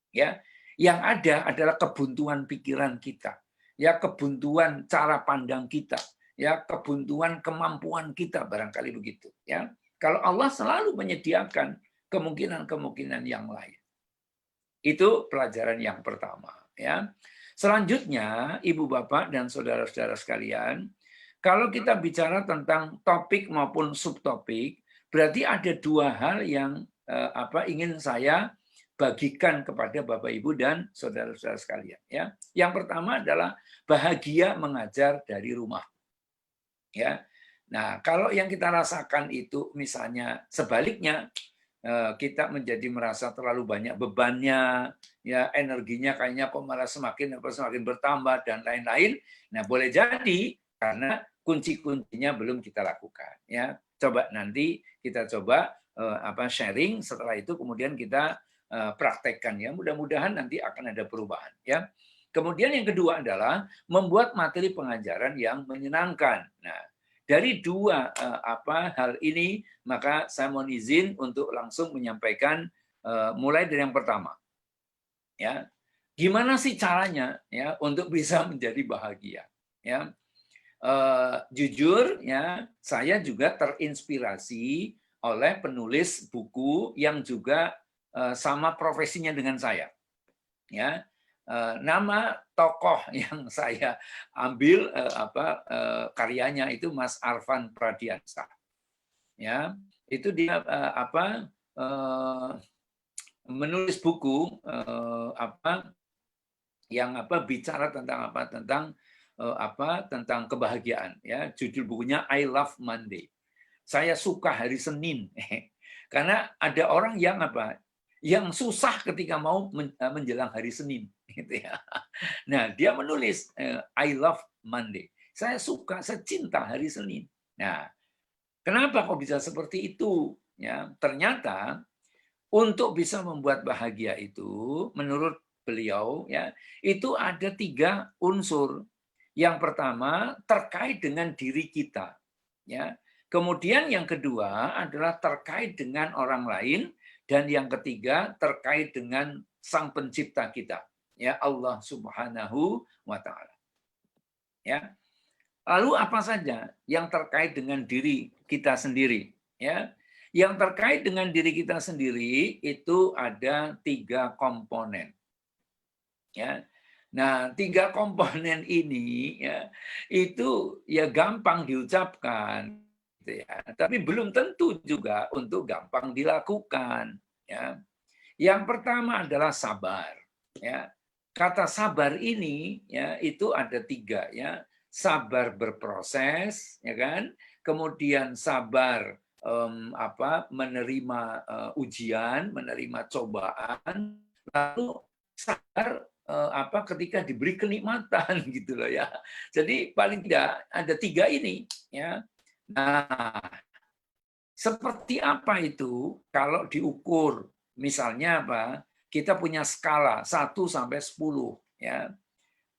Ya, yang ada adalah kebuntuan pikiran kita, ya kebuntuan cara pandang kita, ya kebuntuan kemampuan kita barangkali begitu. Ya, kalau Allah selalu menyediakan kemungkinan-kemungkinan yang lain. Itu pelajaran yang pertama. Ya. Selanjutnya, Ibu Bapak dan saudara-saudara sekalian, kalau kita bicara tentang topik maupun subtopik, berarti ada dua hal yang ingin saya bagikan kepada Bapak Ibu dan saudara-saudara sekalian. Ya, yang pertama adalah bahagia mengajar dari rumah. Ya, nah kalau yang kita rasakan itu misalnya sebaliknya, kita menjadi merasa terlalu banyak bebannya, ya energinya kayaknya kok malah semakin bertambah dan lain-lain. Nah, boleh jadi karena kunci-kuncinya belum kita lakukan. Ya, coba nanti kita coba sharing. Setelah itu kemudian kita praktekkan ya. Mudah-mudahan nanti akan ada perubahan. Ya. Kemudian yang kedua adalah membuat materi pengajaran yang menyenangkan. Nah, dari dua hal ini, maka saya mohon izin untuk langsung menyampaikan mulai dari yang pertama. Ya, gimana sih caranya ya untuk bisa menjadi bahagia? Ya, jujur ya, saya juga terinspirasi oleh penulis buku yang juga sama profesinya dengan saya. Ya. Nama tokoh yang saya ambil karyanya itu Mas Arfan Pradiansa. Ya, itu dia menulis buku yang bicara tentang kebahagiaan ya. Judul bukunya I Love Monday. Saya suka hari Senin. Karena ada orang yang susah ketika mau menjelang hari Senin, gitu ya. Nah, dia menulis I love Monday. Saya suka, saya cinta hari Senin. Nah, kenapa kok bisa seperti itu? Ya, ternyata untuk bisa membuat bahagia itu, menurut beliau, ya, itu ada 3 unsur. Yang pertama terkait dengan diri kita, ya. Kemudian yang kedua adalah terkait dengan orang lain. Dan yang ketiga terkait dengan Sang Pencipta kita, ya Allah Subhanahu wa taala. Ya. Lalu apa saja yang terkait dengan diri kita sendiri, ya? Yang terkait dengan diri kita sendiri itu ada 3 komponen. Ya. Nah, 3 komponen ini ya itu ya gampang diucapkan gitu ya. Tapi belum tentu juga untuk gampang dilakukan, ya. Yang pertama adalah sabar, ya. Kata sabar ini ya itu ada 3 ya. Sabar berproses, ya kan? Kemudian sabar menerima ujian, menerima cobaan, lalu sabar ketika diberi kenikmatan gitu loh ya. Jadi paling tidak ada 3 ini ya. Nah, seperti apa itu kalau diukur? Misalnya apa? Kita punya skala 1 sampai 10 ya.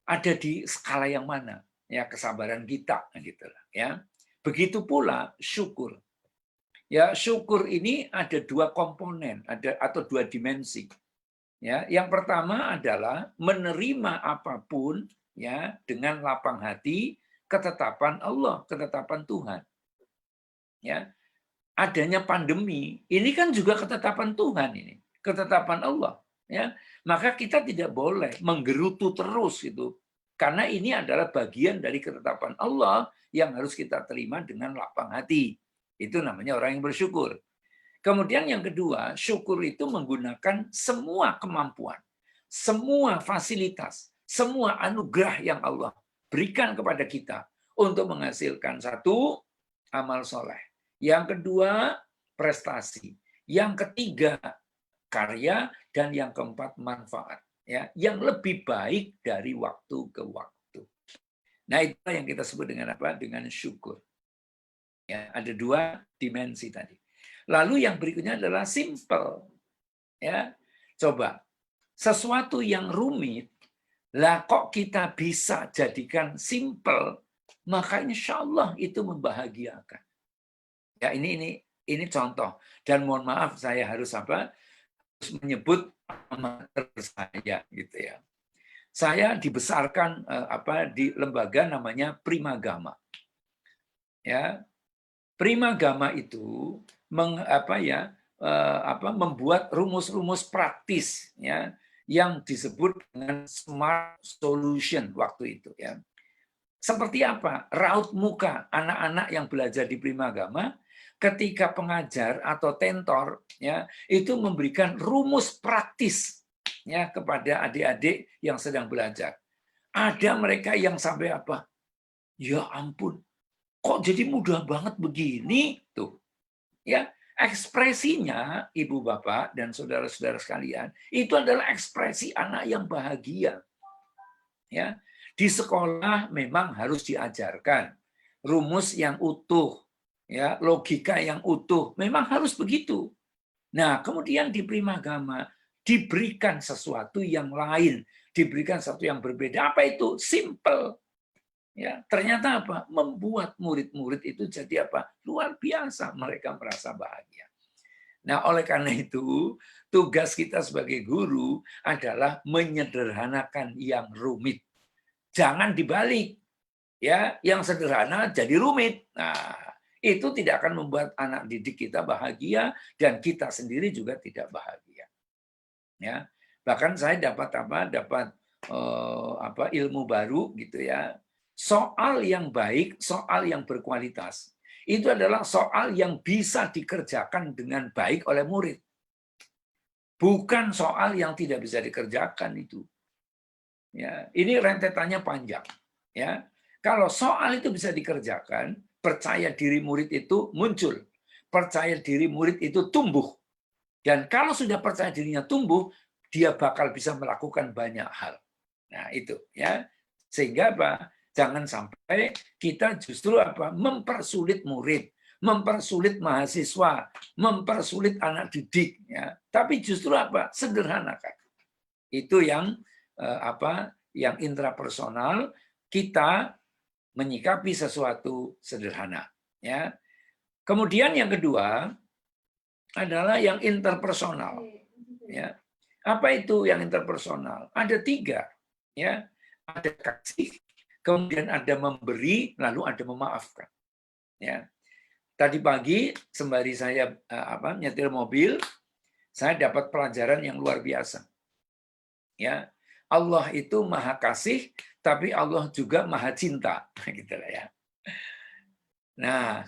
Ada di skala yang mana? Ya kesabaran kita gitu lah ya. Begitu pula syukur. Ya, syukur ini ada 2 komponen, atau 2 dimensi. Ya, yang pertama adalah menerima apapun ya dengan lapang hati, ketetapan Allah, ketetapan Tuhan. Ya. Adanya pandemi, ini kan juga ketetapan Tuhan ini, ketetapan Allah, ya. Maka kita tidak boleh menggerutu terus itu. Karena ini adalah bagian dari ketetapan Allah yang harus kita terima dengan lapang hati. Itu namanya orang yang bersyukur. Kemudian yang kedua, syukur itu menggunakan semua kemampuan, semua fasilitas, semua anugerah yang Allah berikan kepada kita untuk menghasilkan 1, amal soleh. Yang kedua, prestasi. Yang ketiga, karya. Dan yang keempat, manfaat. Ya, yang lebih baik dari waktu ke waktu. Nah, itulah yang kita sebut dengan apa? Dengan syukur. Ya, ada 2 dimensi tadi. Lalu yang berikutnya adalah simple. Ya, coba sesuatu yang rumit, lah kok kita bisa jadikan simple, maka insya Allah itu membahagiakan. Ya, ini contoh. Dan mohon maaf saya harus menyebut amatir saya gitu ya. Saya dibesarkan di lembaga namanya Primagama. Ya. Primagama itu membuat rumus-rumus praktis ya yang disebut dengan smart solution waktu itu ya. Seperti apa? Raut muka anak-anak yang belajar di Primagama ketika pengajar atau tentor ya itu memberikan rumus praktis ya kepada adik-adik yang sedang belajar. Ada mereka yang sampai apa? Ya ampun, kok jadi mudah banget begini tuh. Ya, ekspresinya Ibu Bapak dan saudara-saudara sekalian, itu adalah ekspresi anak yang bahagia. Ya, di sekolah memang harus diajarkan rumus yang utuh. Ya, logika yang utuh memang harus begitu. Nah, kemudian di Primagama diberikan sesuatu yang lain, diberikan sesuatu yang berbeda. Apa itu? Simple. Ya, ternyata apa? Membuat murid-murid itu jadi apa? Luar biasa, mereka merasa bahagia. Nah, oleh karena itu, tugas kita sebagai guru adalah menyederhanakan yang rumit. Jangan dibalik. Ya, yang sederhana jadi rumit. Nah, itu tidak akan membuat anak didik kita bahagia dan kita sendiri juga tidak bahagia. Ya, bahkan saya dapat ilmu baru gitu ya. Soal yang baik, soal yang berkualitas itu adalah soal yang bisa dikerjakan dengan baik oleh murid. Bukan soal yang tidak bisa dikerjakan itu. Ya, ini rentetannya panjang. Ya, kalau soal itu bisa dikerjakan, percaya diri murid itu muncul. Percaya diri murid itu tumbuh. Dan kalau sudah percaya dirinya tumbuh, dia bakal bisa melakukan banyak hal. Nah, itu ya. Sehingga apa? Jangan sampai kita justru mempersulit murid, mempersulit mahasiswa, mempersulit anak didik ya. Tapi justru sederhanakan. Itu yang yang intrapersonal, kita menyikapi sesuatu sederhana ya. Kemudian yang kedua adalah yang interpersonal ya. Apa itu yang interpersonal? Ada 3, ya. Ada kasih, kemudian ada memberi, lalu ada memaafkan. Ya. Tadi pagi sembari saya nyetir mobil, saya dapat pelajaran yang luar biasa. Ya, Allah itu maha kasih, tapi Allah juga maha cinta, gitu lah ya. Nah,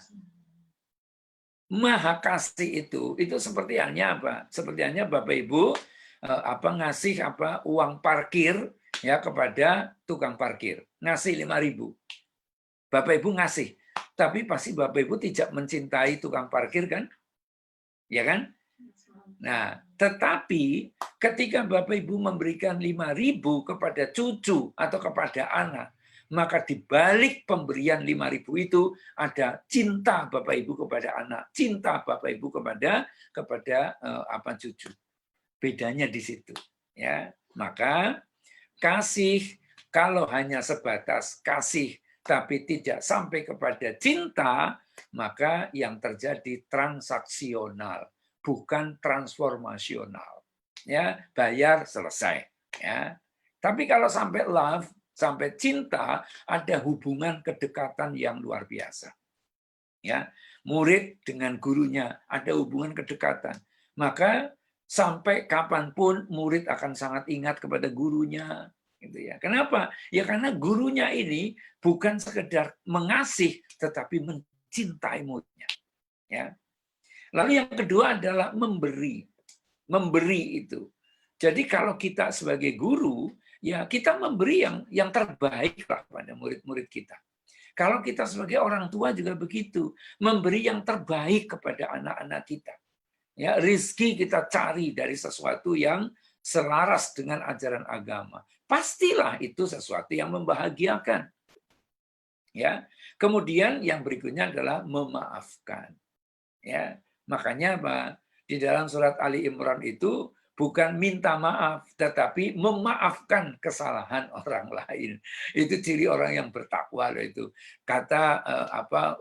maha kasih itu seperti halnya apa? Seperti halnya Bapak Ibu ngasih uang parkir ya kepada tukang parkir, ngasih 5.000. Bapak Ibu ngasih, tapi pasti Bapak Ibu tidak mencintai tukang parkir kan? Ya kan? Nah, tetapi ketika Bapak Ibu memberikan 5.000 kepada cucu atau kepada anak, maka di balik pemberian 5.000 itu ada cinta Bapak Ibu kepada anak, cinta Bapak Ibu kepada cucu. Bedanya di situ, ya. Maka kasih kalau hanya sebatas kasih tapi tidak sampai kepada cinta, maka yang terjadi transaksional, bukan transformasional. Ya, bayar selesai, ya. Tapi kalau sampai love, sampai cinta, ada hubungan kedekatan yang luar biasa. Ya, murid dengan gurunya ada hubungan kedekatan. Maka sampai kapanpun murid akan sangat ingat kepada gurunya, gitu ya. Kenapa? Ya karena gurunya ini bukan sekedar mengasih, tetapi mencintai muridnya. Ya. Lalu yang kedua adalah memberi. Memberi itu. Jadi kalau kita sebagai guru, ya kita memberi yang terbaik lah pada murid-murid kita. Kalau kita sebagai orang tua juga begitu, memberi yang terbaik kepada anak-anak kita. Ya, rizki kita cari dari sesuatu yang selaras dengan ajaran agama. Pastilah itu sesuatu yang membahagiakan. Ya. Kemudian yang berikutnya adalah memaafkan. Ya. Makanya apa? Di dalam surat Ali Imran itu bukan minta maaf, tetapi memaafkan kesalahan orang lain. Itu ciri orang yang bertakwa loh itu. Kata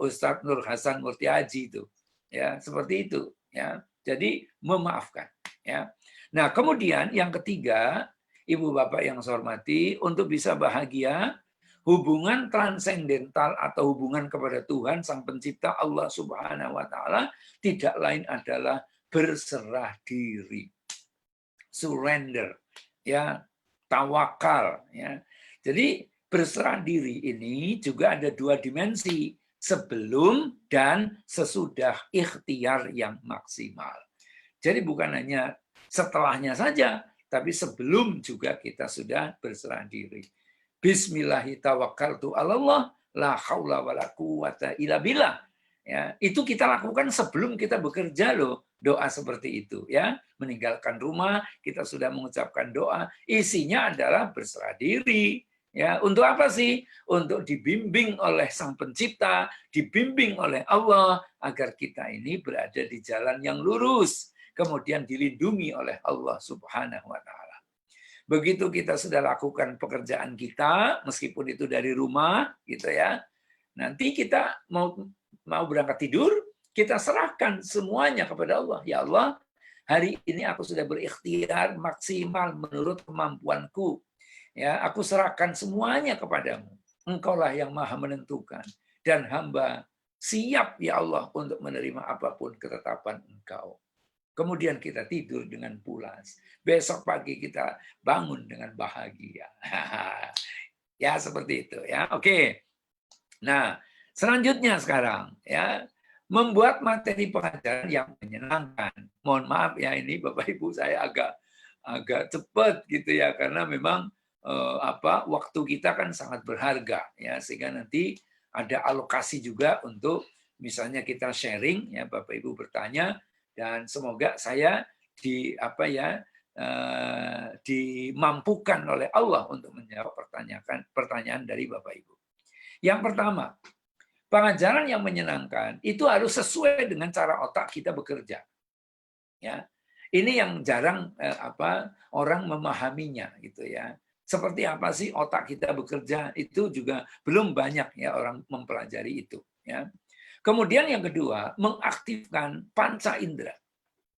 Ustadz Nur Hasan Murtiaji itu. Ya, seperti itu, ya. Jadi memaafkan, ya. Nah, kemudian yang ketiga, Ibu Bapak yang saya hormati, untuk bisa bahagia, hubungan transendental atau hubungan kepada Tuhan Sang Pencipta Allah Subhanahu wa taala tidak lain adalah berserah diri. Surrender, ya, tawakal, ya. Jadi berserah diri ini juga ada 2 dimensi, sebelum dan sesudah ikhtiar yang maksimal. Jadi bukan hanya setelahnya saja, tapi sebelum juga kita sudah berserah diri. Bismillahirrahmanirrahim, la haula wala quwata illa billah. Ya, itu kita lakukan sebelum kita bekerja loh, doa seperti itu, ya. Meninggalkan rumah, kita sudah mengucapkan doa, isinya adalah berserah diri. Ya, untuk apa sih? Untuk dibimbing oleh Sang Pencipta, dibimbing oleh Allah agar kita ini berada di jalan yang lurus, kemudian dilindungi oleh Allah Subhanahu wa taala. Begitu kita sudah lakukan pekerjaan kita, meskipun itu dari rumah, gitu ya. Nanti kita mau berangkat tidur, kita serahkan semuanya kepada Allah. Ya Allah, hari ini aku sudah berikhtiar maksimal menurut kemampuanku. Ya, aku serahkan semuanya kepadamu. Engkaulah yang maha menentukan. Dan hamba siap ya Allah untuk menerima apapun ketetapan Engkau. Kemudian kita tidur dengan pulas. Besok pagi kita bangun dengan bahagia. Ya, seperti itu ya. Oke. Nah, selanjutnya sekarang ya, membuat materi pengajaran yang menyenangkan. Mohon maaf ya, ini Bapak Ibu saya agak cepat gitu ya, karena memang waktu kita kan sangat berharga ya, sehingga nanti ada alokasi juga untuk misalnya kita sharing ya, Bapak Ibu bertanya, dan semoga saya dimampukan oleh Allah untuk menjawab pertanyaan dari Bapak Ibu. Yang pertama, pengajaran yang menyenangkan itu harus sesuai dengan cara otak kita bekerja. Ya. Ini yang jarang orang memahaminya gitu ya. Seperti apa sih otak kita bekerja, itu juga belum banyak ya orang mempelajari itu. Ya. Kemudian yang kedua, mengaktifkan panca indera.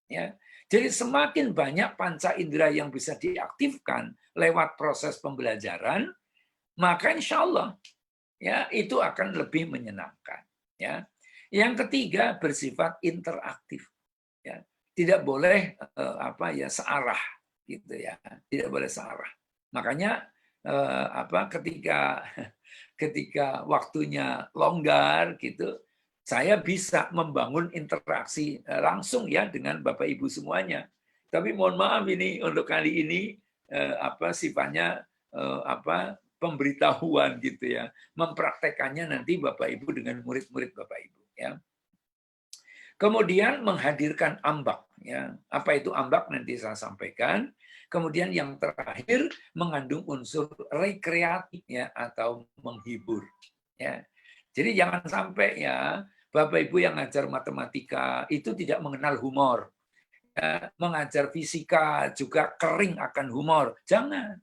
Ya. Jadi semakin banyak panca indera yang bisa diaktifkan lewat proses pembelajaran, maka insya Allah ya itu akan lebih menyenangkan. Ya. Yang ketiga bersifat interaktif. Ya. Tidak boleh searah gitu ya, tidak boleh searah. Makanya ketika waktunya longgar gitu, saya bisa membangun interaksi langsung ya dengan Bapak Ibu semuanya. Tapi mohon maaf ini untuk kali ini sifatnya pemberitahuan gitu ya. Mempraktekannya nanti Bapak Ibu dengan murid-murid Bapak Ibu ya. Kemudian menghadirkan ambak ya. Apa itu ambak nanti saya sampaikan. Kemudian yang terakhir mengandung unsur rekreatif ya atau menghibur ya. Jadi jangan sampai ya Bapak Ibu yang ngajar matematika itu tidak mengenal humor. Ya, mengajar fisika juga kering akan humor. Jangan.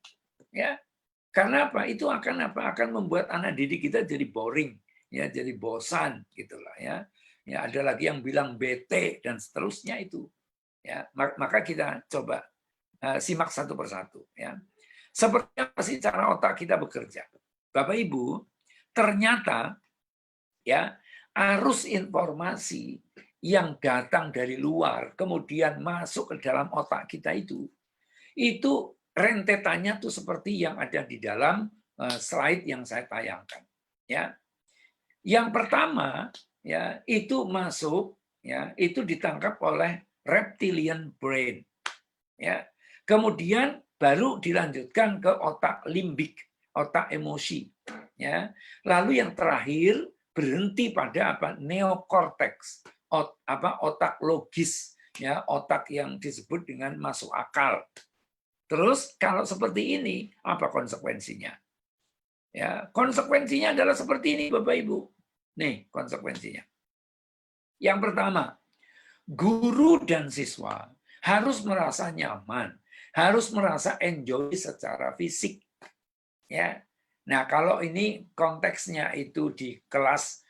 Ya. Karena apa? Itu akan membuat anak didik kita jadi boring, ya, jadi bosan gitulah ya. Ya, ada lagi yang bilang bete dan seterusnya itu. Ya, maka kita coba simak satu persatu ya. Seperti apa sih cara otak kita bekerja? Bapak Ibu, ternyata ya arus informasi yang datang dari luar kemudian masuk ke dalam otak kita itu rentetannya tuh seperti yang ada di dalam slide yang saya tayangkan ya. Yang pertama ya itu masuk ya itu ditangkap oleh reptilian brain ya. Kemudian baru dilanjutkan ke otak limbik, otak emosi ya. Lalu yang terakhir berhenti pada neokorteks, otak logis ya, otak yang disebut dengan masuk akal. Terus kalau seperti ini apa konsekuensinya? Ya, konsekuensinya adalah seperti ini Bapak Ibu. Nih konsekuensinya. Yang pertama, guru dan siswa harus merasa nyaman, harus merasa enjoy secara fisik. Ya. Nah, kalau ini konteksnya itu di kelas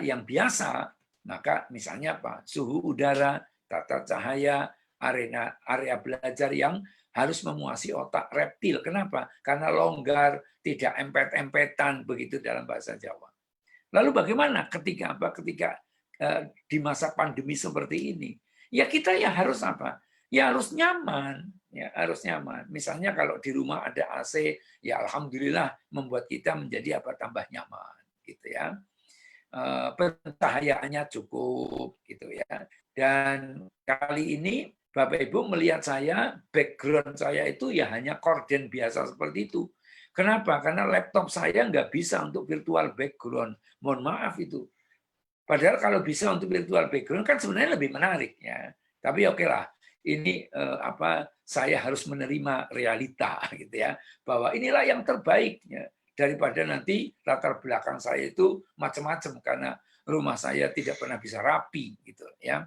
yang biasa, maka misalnya suhu udara, tata cahaya, area belajar yang harus memuasai otak reptil. Kenapa? Karena longgar, tidak empet-empetan begitu dalam bahasa Jawa. Lalu bagaimana ketika di masa pandemi seperti ini? Ya kita ya harus apa? Ya harus nyaman, ya harus nyaman. Misalnya kalau di rumah ada AC, ya alhamdulillah membuat kita menjadi tambah nyaman, gitu ya. Pencahayaannya cukup, gitu ya. Dan kali ini Bapak Ibu melihat saya, background saya itu ya hanya korden biasa seperti itu. Kenapa? Karena laptop saya nggak bisa untuk virtual background. Mohon maaf itu. Padahal kalau bisa untuk virtual background kan sebenarnya lebih menarik ya. Tapi oke lah. Ini saya harus menerima realita gitu ya, bahwa inilah yang terbaik ya, daripada nanti latar belakang saya itu macam-macam karena rumah saya tidak pernah bisa rapi gitu ya.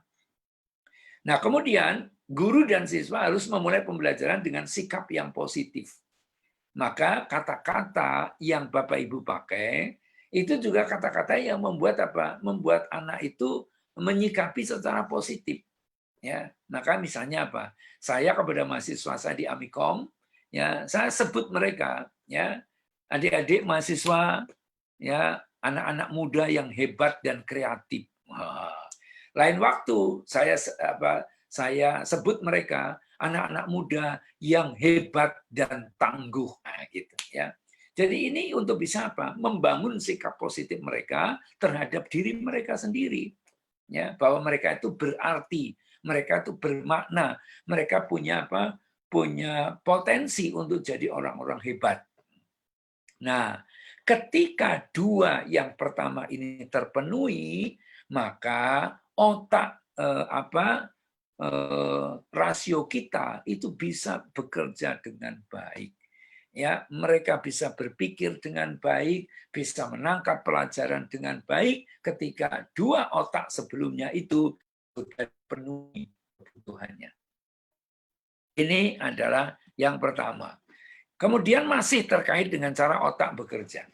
Nah, kemudian guru dan siswa harus memulai pembelajaran dengan sikap yang positif. Maka kata-kata yang Bapak Ibu pakai itu juga kata-kata yang membuat membuat anak itu menyikapi secara positif. Ya, maka misalnya saya kepada mahasiswa saya di Amikom, ya, saya sebut mereka, ya, adik-adik mahasiswa, ya, anak-anak muda yang hebat dan kreatif. Lain waktu saya sebut mereka anak-anak muda yang hebat dan tangguh, gitu ya. Jadi ini untuk bisa membangun sikap positif mereka terhadap diri mereka sendiri, ya, bahwa mereka itu berarti. Mereka itu bermakna, mereka punya punya potensi untuk jadi orang-orang hebat. Nah, ketika dua yang pertama ini terpenuhi, maka otak rasio kita itu bisa bekerja dengan baik. Ya, mereka bisa berpikir dengan baik, bisa menangkap pelajaran dengan baik ketika dua otak sebelumnya itu sudah penuhi kebutuhannya. Ini adalah yang pertama. Kemudian masih terkait dengan cara otak bekerja.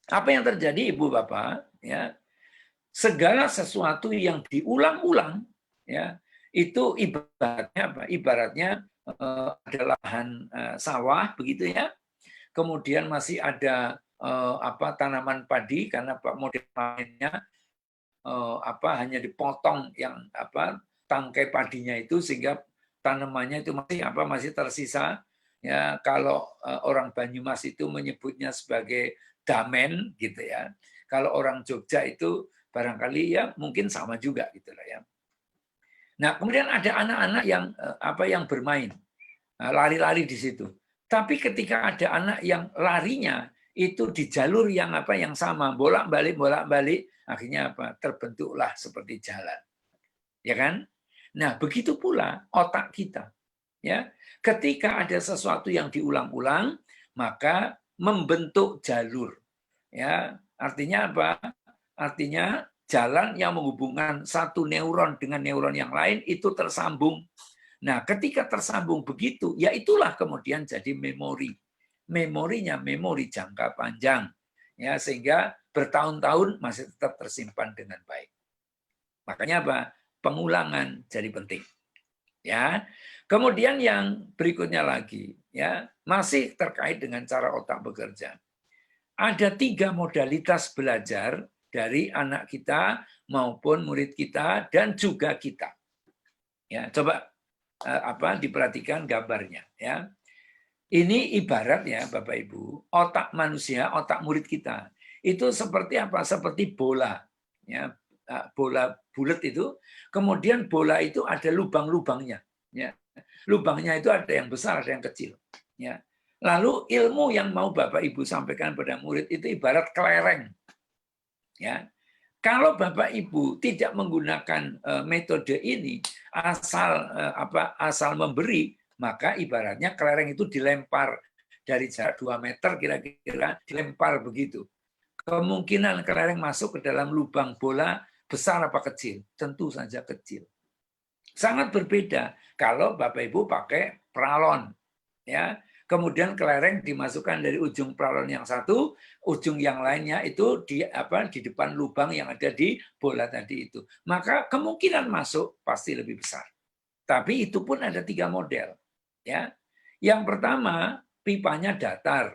Apa yang terjadi Ibu Bapak? Ya, segala sesuatu yang diulang-ulang, ya, itu ibaratnya apa? Ibaratnya ada lahan sawah begitu ya. Kemudian masih ada tanaman padi karena model panennya hanya dipotong yang tangkai padinya itu sehingga tanamannya itu masih tersisa ya. Kalau orang Banyumas itu menyebutnya sebagai damen gitu ya. Kalau orang Jogja itu barangkali ya mungkin sama juga gitu lah ya. Nah, kemudian ada anak-anak yang bermain, lari-lari di situ. Tapi ketika ada anak yang larinya itu di jalur yang sama, bolak-balik, akhirnya terbentuklah seperti jalan. Ya kan? Nah, begitu pula otak kita. Ya, ketika ada sesuatu yang diulang-ulang, maka membentuk jalur. Ya, artinya apa? Artinya jalan yang menghubungkan satu neuron dengan neuron yang lain itu tersambung. Nah, ketika tersambung begitu, ya itulah kemudian jadi memori. Memorinya memori jangka panjang. Ya, sehingga bertahun-tahun masih tetap tersimpan dengan baik. Makanya apa? Pengulangan jadi penting. Ya. Kemudian yang berikutnya lagi, ya, masih terkait dengan cara otak bekerja. Ada 3 modalitas belajar dari anak kita maupun murid kita dan juga kita. Ya, coba diperhatikan gambarnya ya. Ini ibarat ya Bapak Ibu, otak manusia, otak murid kita. Itu seperti apa? Seperti bola. Ya, bola bulat itu, kemudian bola itu ada lubang-lubangnya ya. Lubangnya itu ada yang besar, ada yang kecil ya. Lalu ilmu yang mau Bapak Ibu sampaikan pada murid itu ibarat kelereng. Ya. Kalau Bapak Ibu tidak menggunakan metode ini, asal memberi, maka ibaratnya kelereng itu dilempar dari jarak 2 meter kira-kira, dilempar begitu. Kemungkinan kelereng masuk ke dalam lubang bola besar apa kecil? Tentu saja kecil. Sangat berbeda kalau Bapak Ibu pakai pralon, ya. Kemudian kelereng dimasukkan dari ujung pralon yang satu, ujung yang lainnya itu di depan lubang yang ada di bola tadi itu. Maka kemungkinan masuk pasti lebih besar. Tapi itu pun ada 3 model. Ya. Yang pertama, pipanya datar.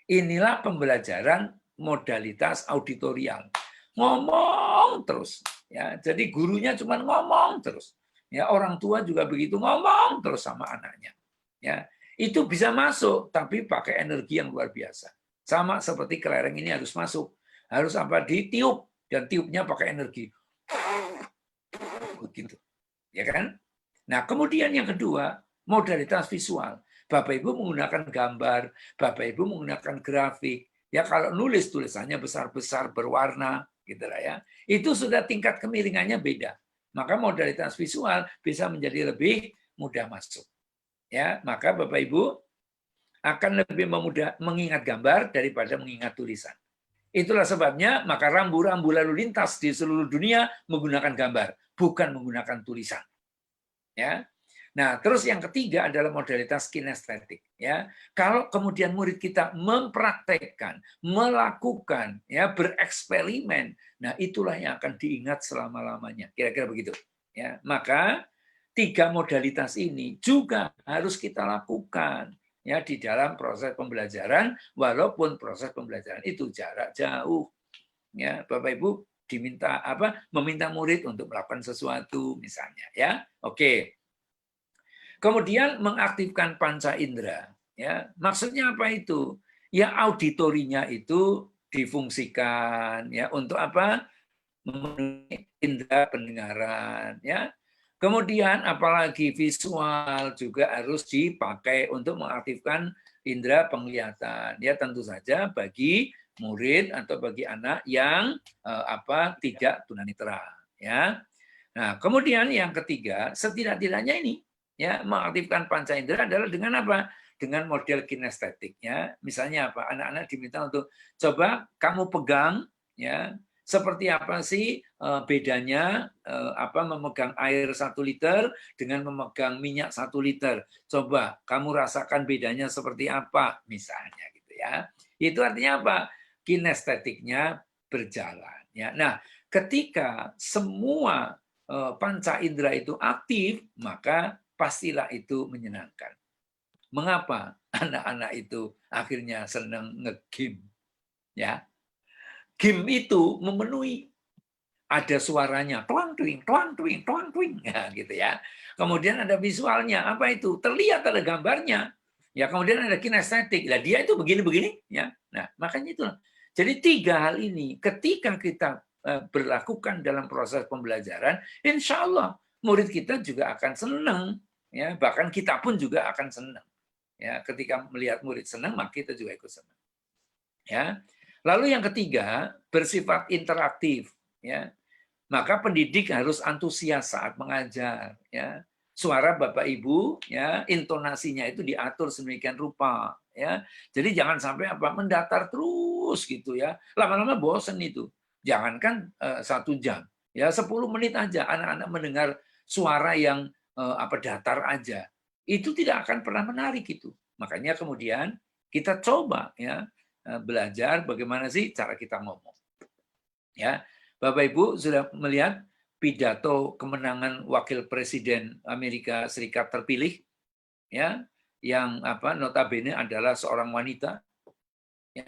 Inilah pembelajaran modalitas auditorial. Ngomong terus. Ya. Jadi gurunya cuma ngomong terus. Ya, orang tua juga begitu, ngomong terus sama anaknya. Ya. Itu bisa masuk, tapi pakai energi yang luar biasa. Sama seperti kelereng ini harus masuk. Harus ditiup, dan tiupnya pakai energi. Begitu. Ya kan? Nah, kemudian yang kedua, modalitas visual. Bapak Ibu menggunakan gambar, Bapak Ibu menggunakan grafik. Ya, kalau nulis tulisannya besar-besar berwarna, gitu lah ya. Itu sudah tingkat kemiringannya beda. Maka modalitas visual bisa menjadi lebih mudah masuk. Ya, maka Bapak Ibu akan lebih mudah mengingat gambar daripada mengingat tulisan. Itulah sebabnya maka rambu-rambu lalu lintas di seluruh dunia menggunakan gambar, bukan menggunakan tulisan. Ya. Nah, terus yang ketiga adalah modalitas kinestetik. Ya, kalau kemudian murid kita mempraktekkan, melakukan, ya, bereksperimen, nah itulah yang akan diingat selama-lamanya. Kira-kira begitu. Ya, maka 3 modalitas ini juga harus kita lakukan ya di dalam proses pembelajaran, walaupun proses pembelajaran itu jarak jauh. Ya, Bapak Ibu meminta murid untuk melakukan sesuatu misalnya ya. Oke. Kemudian mengaktifkan panca indera ya. Maksudnya apa itu? Ya auditorinya itu difungsikan ya untuk memenuhi indera pendengaran ya. Kemudian apalagi visual juga harus dipakai untuk mengaktifkan indera penglihatan. Ya tentu saja bagi murid atau bagi anak yang tidak tunanetra ya. Nah, kemudian yang ketiga, setidak-tidaknya ini ya mengaktifkan panca indera adalah dengan apa? Dengan model kinestetik ya. Misalnya apa? Anak-anak diminta untuk coba kamu pegang ya. Seperti apa sih bedanya memegang air 1 liter dengan memegang minyak 1 liter? Coba kamu rasakan bedanya seperti apa misalnya gitu ya. Itu artinya apa? Kinestetiknya berjalan ya. Nah, ketika semua panca indera itu aktif, maka pastilah itu menyenangkan. Mengapa anak-anak itu akhirnya senang nge-game? Ya, game itu memenuhi, ada suaranya, tuang tuing, ya, gitu ya. Kemudian ada visualnya, apa itu? Terlihat ada gambarnya. Ya, kemudian ada kinestetik. Lah dia itu begini-begini, ya. Nah, makanya itulah. Jadi 3 hal ini ketika kita berlakukan dalam proses pembelajaran, insya Allah murid kita juga akan senang, ya. Bahkan kita pun juga akan senang. Ya, ketika melihat murid senang, maka kita juga ikut senang. Ya. Lalu yang ketiga, bersifat interaktif, ya. Maka pendidik harus antusias saat mengajar, ya. Suara Bapak Ibu, ya, intonasinya itu diatur sedemikian rupa, ya. Jadi jangan sampai mendatar terus gitu ya. Lama-lama bosen itu. Jangankan 1 jam, ya 10 menit aja anak-anak mendengar suara yang datar aja. Itu tidak akan pernah menarik itu. Makanya kemudian kita coba ya belajar bagaimana sih cara kita ngomong. Ya. Bapak Ibu sudah melihat pidato kemenangan Wakil Presiden Amerika Serikat terpilih, ya, yang notabene adalah seorang wanita. Ya,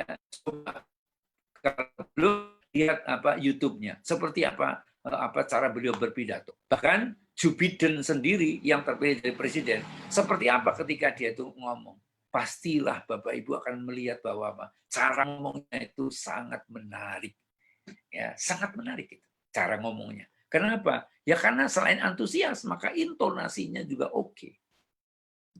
kalau lihat YouTube-nya, seperti apa cara beliau berpidato. Bahkan Joe Biden sendiri yang terpilih jadi presiden, seperti apa ketika dia itu ngomong. Pastilah Bapak Ibu akan melihat bahwa cara ngomongnya itu sangat menarik. Ya, sangat menarik itu cara ngomongnya. Kenapa? Ya karena selain antusias, maka intonasinya juga oke.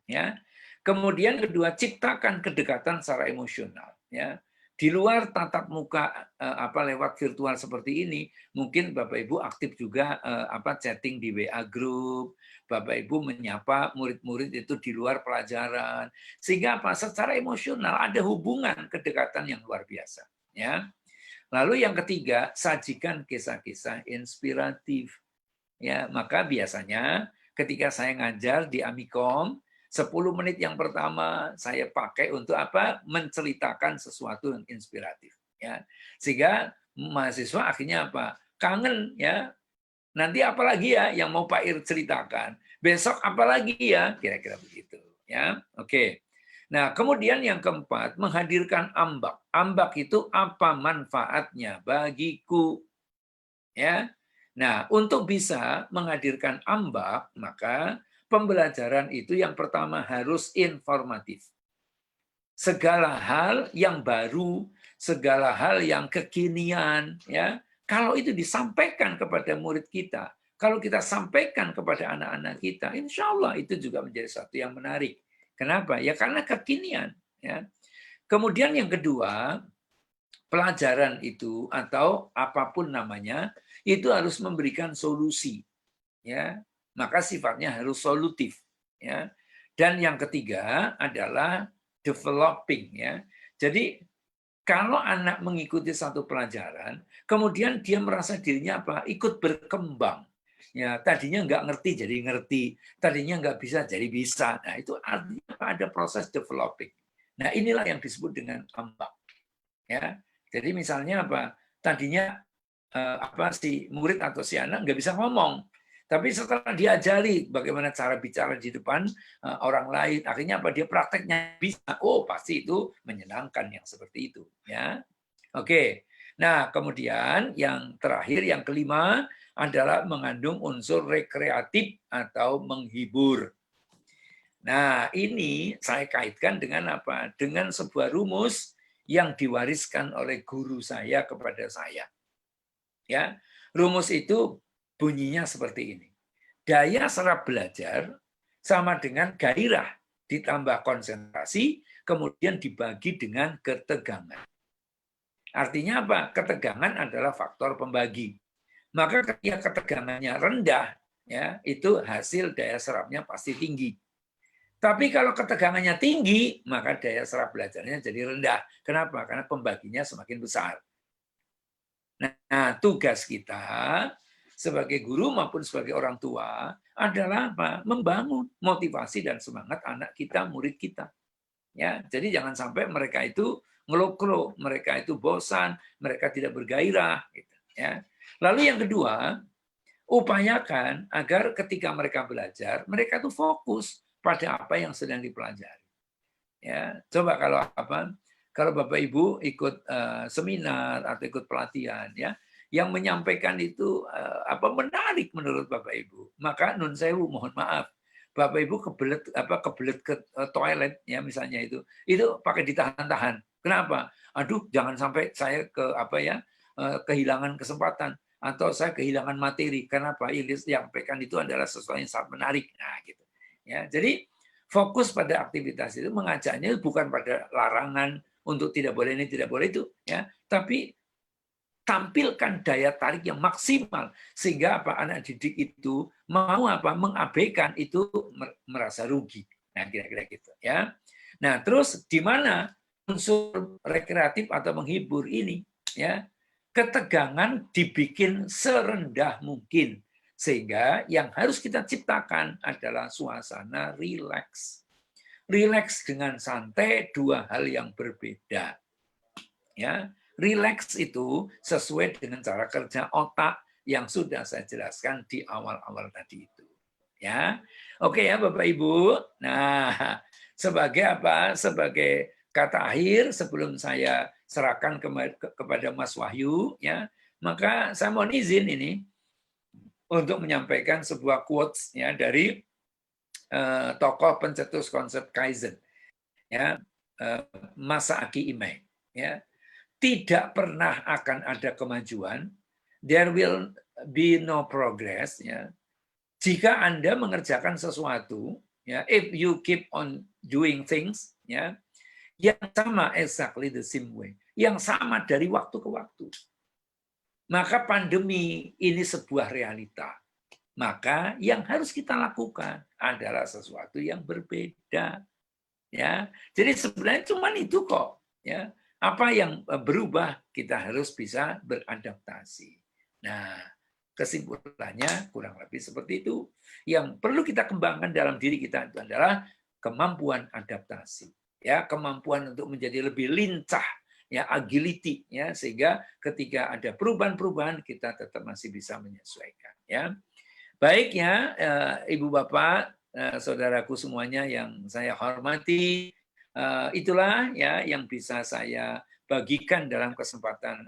Ya. Kemudian kedua, ciptakan kedekatan secara emosional. Ya. Di luar tatap muka lewat virtual seperti ini, mungkin Bapak Ibu aktif juga chatting di WA group, Bapak Ibu menyapa murid-murid itu di luar pelajaran, sehingga secara emosional ada hubungan kedekatan yang luar biasa. Ya. Lalu yang ketiga, sajikan kisah-kisah inspiratif. Ya, maka biasanya ketika saya ngajar di Amikom, 10 menit yang pertama saya pakai untuk menceritakan sesuatu yang inspiratif. Ya, sehingga mahasiswa akhirnya kangen ya. Nanti apa lagi ya yang mau Pak Ir ceritakan? Besok apa lagi ya? Kira-kira begitu. Ya, oke. Nah, kemudian yang keempat, menghadirkan ambak. Ambak itu apa manfaatnya bagiku? Ya. Nah, untuk bisa menghadirkan ambak, maka pembelajaran itu yang pertama harus informatif. Segala hal yang baru, segala hal yang kekinian, ya. Kalau itu disampaikan kepada murid kita, kalau kita sampaikan kepada anak-anak kita, insya Allah itu juga menjadi satu yang menarik. Kenapa? Ya karena kekinian. Ya. Kemudian yang kedua, pelajaran itu atau apapun namanya, itu harus memberikan solusi. Ya. Maka sifatnya harus solutif. Ya. Dan yang ketiga adalah developing. Ya. Jadi kalau anak mengikuti satu pelajaran, kemudian dia merasa dirinya ikut berkembang. Ya, tadinya nggak ngerti jadi ngerti, tadinya nggak bisa jadi bisa. Nah, itu artinya ada proses developing. Nah, inilah yang disebut dengan ambak. Ya, jadi misalnya tadinya si murid atau si anak nggak bisa ngomong, tapi setelah diajari bagaimana cara bicara di depan orang lain, akhirnya dia prakteknya bisa. Oh, pasti itu menyenangkan yang seperti itu. Ya, oke. Nah, kemudian yang terakhir, yang kelima adalah mengandung unsur rekreatif atau menghibur. Nah, ini saya kaitkan dengan Dengan sebuah rumus yang diwariskan oleh guru saya kepada saya. Ya, rumus itu bunyinya seperti ini. Daya serap belajar sama dengan gairah ditambah konsentrasi, kemudian dibagi dengan ketegangan. Artinya Ketegangan adalah faktor pembagi. Maka ketika ketegangannya rendah, ya itu hasil daya serapnya pasti tinggi. Tapi kalau ketegangannya tinggi, maka daya serap belajarnya jadi rendah. Kenapa? Karena pembaginya semakin besar. Nah, tugas kita sebagai guru maupun sebagai orang tua adalah membangun motivasi dan semangat anak kita, murid kita. Ya, jadi jangan sampai mereka itu ngeluh-ngeluh, mereka itu bosan, mereka tidak bergairah. Gitu, ya. Lalu yang kedua, upayakan agar ketika mereka belajar, mereka tuh fokus pada apa yang sedang dipelajari. Ya, coba kalau Bapak Ibu ikut seminar atau ikut pelatihan, ya, yang menyampaikan itu menarik menurut Bapak Ibu, maka nun sewu, mohon maaf, Bapak Ibu kebelet ke toilet, ya misalnya itu pakai ditahan-tahan. Kenapa? Aduh, jangan sampai saya kehilangan kesempatan atau saya kehilangan materi. Kenapa? Yang disampaikan itu adalah sesuatu yang sangat menarik. Nah, gitu. Ya, jadi fokus pada aktivitas itu mengajaknya bukan pada larangan untuk tidak boleh ini, tidak boleh itu, ya, tapi tampilkan daya tarik yang maksimal sehingga anak didik itu mau mengabaikan itu merasa rugi. Nah, kira-kira gitu, ya. Nah, terus di mana unsur rekreatif atau menghibur ini, ya, ketegangan dibikin serendah mungkin sehingga yang harus kita ciptakan adalah suasana rileks. Rileks dengan santai dua hal yang berbeda. Ya, rileks itu sesuai dengan cara kerja otak yang sudah saya jelaskan di awal-awal tadi itu. Ya, oke ya Bapak Ibu. Nah, sebagai kata akhir sebelum saya serahkan kepada Mas Wahyu, ya, maka saya mohon izin ini untuk menyampaikan sebuah quotes ya dari tokoh pencetus konsep Kaizen, ya, Masaaki Imai, ya. Tidak pernah akan ada kemajuan, there will be no progress, ya, jika Anda mengerjakan sesuatu, ya, if you keep on doing things, ya, yang sama exactly the same way, yang sama dari waktu ke waktu. Maka pandemi ini sebuah realita. Maka yang harus kita lakukan adalah sesuatu yang berbeda. Ya, jadi sebenarnya cuma itu kok. Ya, apa yang berubah kita harus bisa beradaptasi. Nah, kesimpulannya kurang lebih seperti itu. Yang perlu kita kembangkan dalam diri kita itu adalah kemampuan adaptasi. Ya, kemampuan untuk menjadi lebih lincah, ya, agility, ya, sehingga ketika ada perubahan-perubahan kita tetap masih bisa menyesuaikan. Ya. Baik ya, Ibu Bapak, saudaraku semuanya yang saya hormati, itulah ya yang bisa saya bagikan dalam kesempatan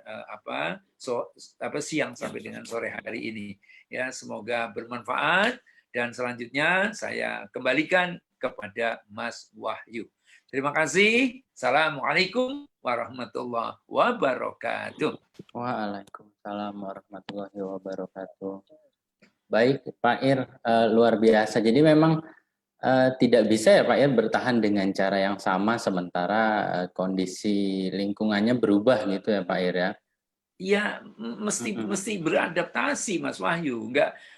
siang sampai dengan sore hari ini. Ya, semoga bermanfaat dan selanjutnya saya kembalikan kepada Mas Wahyu. Terima kasih. Assalamualaikum warahmatullahi wabarakatuh. Waalaikumsalam warahmatullahi wabarakatuh. Baik, Pak Ir, luar biasa. Jadi memang tidak bisa ya Pak Ir bertahan dengan cara yang sama sementara kondisi lingkungannya berubah gitu ya Pak Ir ya? Iya, mesti beradaptasi Mas Wahyu.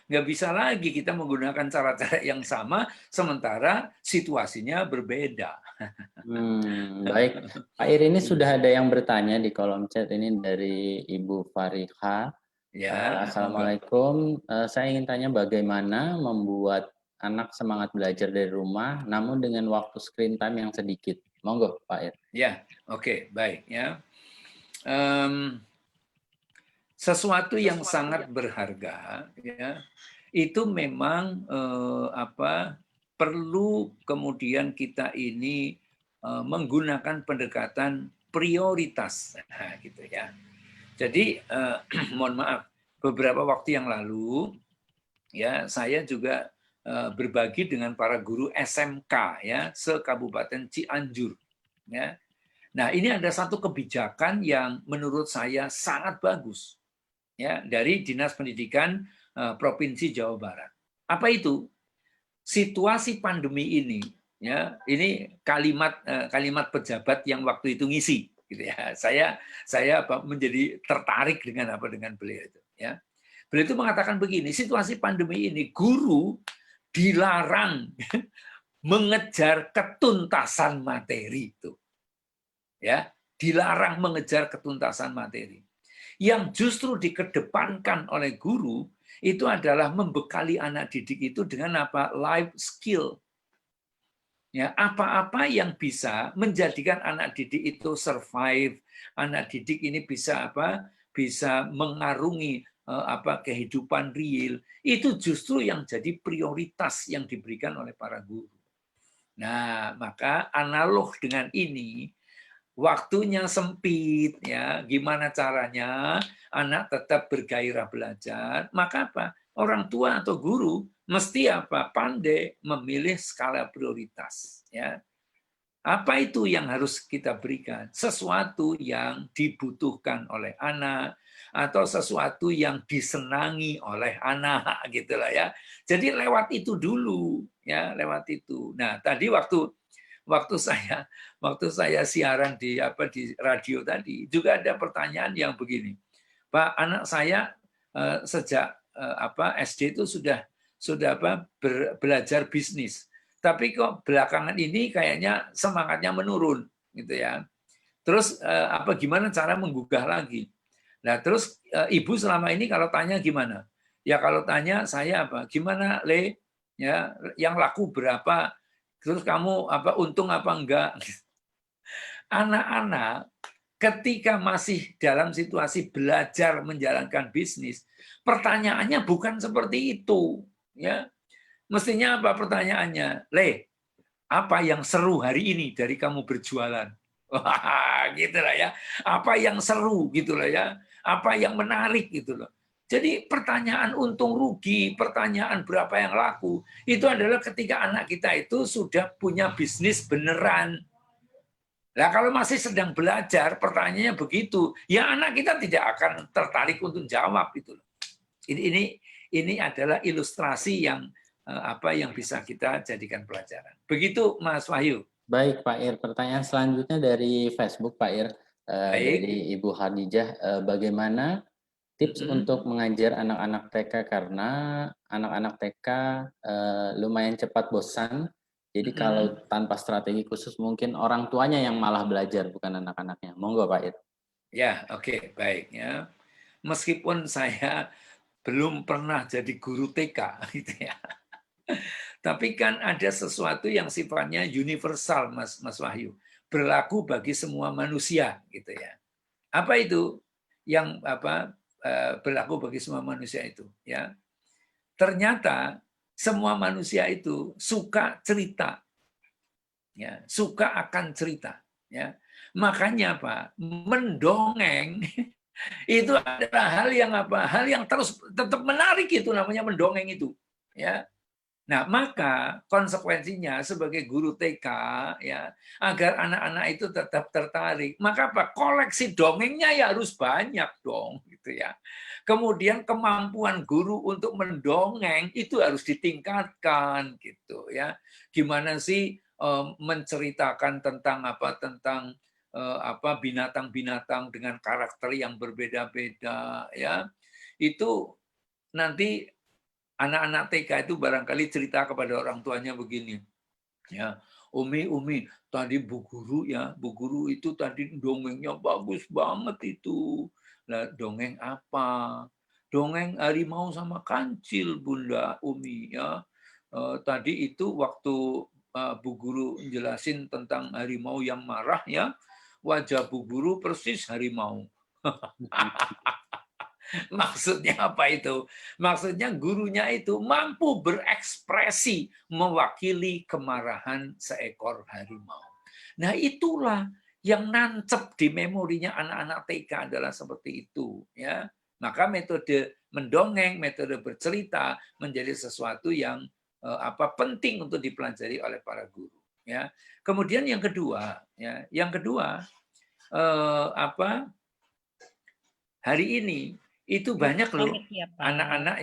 Nggak bisa lagi kita menggunakan cara-cara yang sama sementara situasinya berbeda. Baik, Pak Ir, ini sudah ada yang bertanya di kolom chat ini dari Ibu Fariha. Ya, Assalamualaikum, saya ingin tanya bagaimana membuat anak semangat belajar dari rumah namun dengan waktu screen time yang sedikit. Monggo Pak Ir. Ya, oke, baik ya. Sesuatu yang sangat berharga ya, itu memang perlu kemudian kita ini menggunakan pendekatan prioritas, nah, gitu ya. Jadi mohon maaf, beberapa waktu yang lalu ya saya juga berbagi dengan para guru SMK ya se-Kabupaten Cianjur ya. Nah, ini ada satu kebijakan yang menurut saya sangat bagus ya dari Dinas Pendidikan Provinsi Jawa Barat. Apa itu? Situasi pandemi ini ya, ini kalimat pejabat yang waktu itu ngisi gitu ya. Saya menjadi tertarik dengan beliau itu ya. Beliau itu mengatakan begini, situasi pandemi ini guru dilarang mengejar ketuntasan materi itu. Ya, dilarang mengejar ketuntasan materi. Yang justru dikedepankan oleh guru itu adalah membekali anak didik itu dengan apa? Life skill. Ya, apa-apa yang bisa menjadikan anak didik itu survive, anak didik ini bisa bisa mengarungi kehidupan real, itu justru yang jadi prioritas yang diberikan oleh para guru. Nah, maka analog dengan ini, waktunya sempit, ya, gimana caranya anak tetap bergairah belajar, maka apa? Orang tua atau guru mesti apa? Pandai memilih skala prioritas, ya. Apa itu yang harus kita berikan? Sesuatu yang dibutuhkan oleh anak atau sesuatu yang disenangi oleh anak, gitulah ya. Jadi lewat itu dulu, ya, lewat itu. Nah, tadi waktu saya siaran di radio tadi juga ada pertanyaan yang begini. Pak, anak saya sejak SD itu sudah belajar bisnis. Tapi kok belakangan ini kayaknya semangatnya menurun gitu ya. Terus gimana cara menggugah lagi? Nah, terus ibu selama ini kalau tanya gimana? Ya kalau tanya saya gimana Le? Ya, yang laku berapa? Terus kamu untung apa enggak? Anak-anak ketika masih dalam situasi belajar menjalankan bisnis, pertanyaannya bukan seperti itu, ya. Mestinya apa pertanyaannya? Le, apa yang seru hari ini dari kamu berjualan? Wah, gitulah ya. Apa yang seru gitulah ya. Apa yang menarik gitu loh. Jadi pertanyaan untung rugi, pertanyaan berapa yang laku, itu adalah ketika anak kita itu sudah punya bisnis beneran. Nah, kalau masih sedang belajar, pertanyaannya begitu, ya anak kita tidak akan tertarik untuk jawab itu loh. Ini adalah ilustrasi yang yang bisa kita jadikan pelajaran. Begitu Mas Wahyu. Baik Pak Ir, pertanyaan selanjutnya dari Facebook Pak Ir, dari Ibu Khadijah, bagaimana tips untuk mengajar anak-anak TK karena anak-anak TK lumayan cepat bosan, jadi kalau tanpa strategi khusus mungkin orang tuanya yang malah belajar bukan anak-anaknya. Monggo Pak Ir. Ya, oke, baik ya. Meskipun saya belum pernah jadi guru TK gitu ya. Tapi kan ada sesuatu yang sifatnya universal, Mas Wahyu, berlaku bagi semua manusia, gitu ya. Apa itu yang berlaku bagi semua manusia itu? Ya, ternyata semua manusia itu suka cerita, ya, suka akan cerita, ya. Makanya mendongeng itu adalah hal yang terus tetap menarik, itu namanya mendongeng itu, ya. Nah, maka konsekuensinya sebagai guru TK, ya, agar anak-anak itu tetap tertarik, maka koleksi dongengnya ya harus banyak dong, gitu ya. Kemudian kemampuan guru untuk mendongeng itu harus ditingkatkan, gitu ya. Gimana sih menceritakan tentang binatang-binatang dengan karakter yang berbeda-beda, ya. Itu nanti anak-anak TK itu barangkali cerita kepada orang tuanya begini, ya, Umi, tadi Bu Guru itu tadi dongengnya bagus banget itu. Nah, dongeng apa? Dongeng harimau sama kancil, Bunda Umi, ya. Tadi itu waktu Bu Guru jelasin tentang harimau yang marah, ya, wajah Bu Guru persis harimau. Maksudnya apa itu? Maksudnya gurunya itu mampu berekspresi mewakili kemarahan seekor harimau. Nah, itulah yang nancep di memorinya anak-anak TK adalah seperti itu, ya. Maka metode mendongeng, metode bercerita menjadi sesuatu yang penting untuk dipelajari oleh para guru, ya. Kemudian yang kedua, ya, hari ini itu banyak loh anak-anak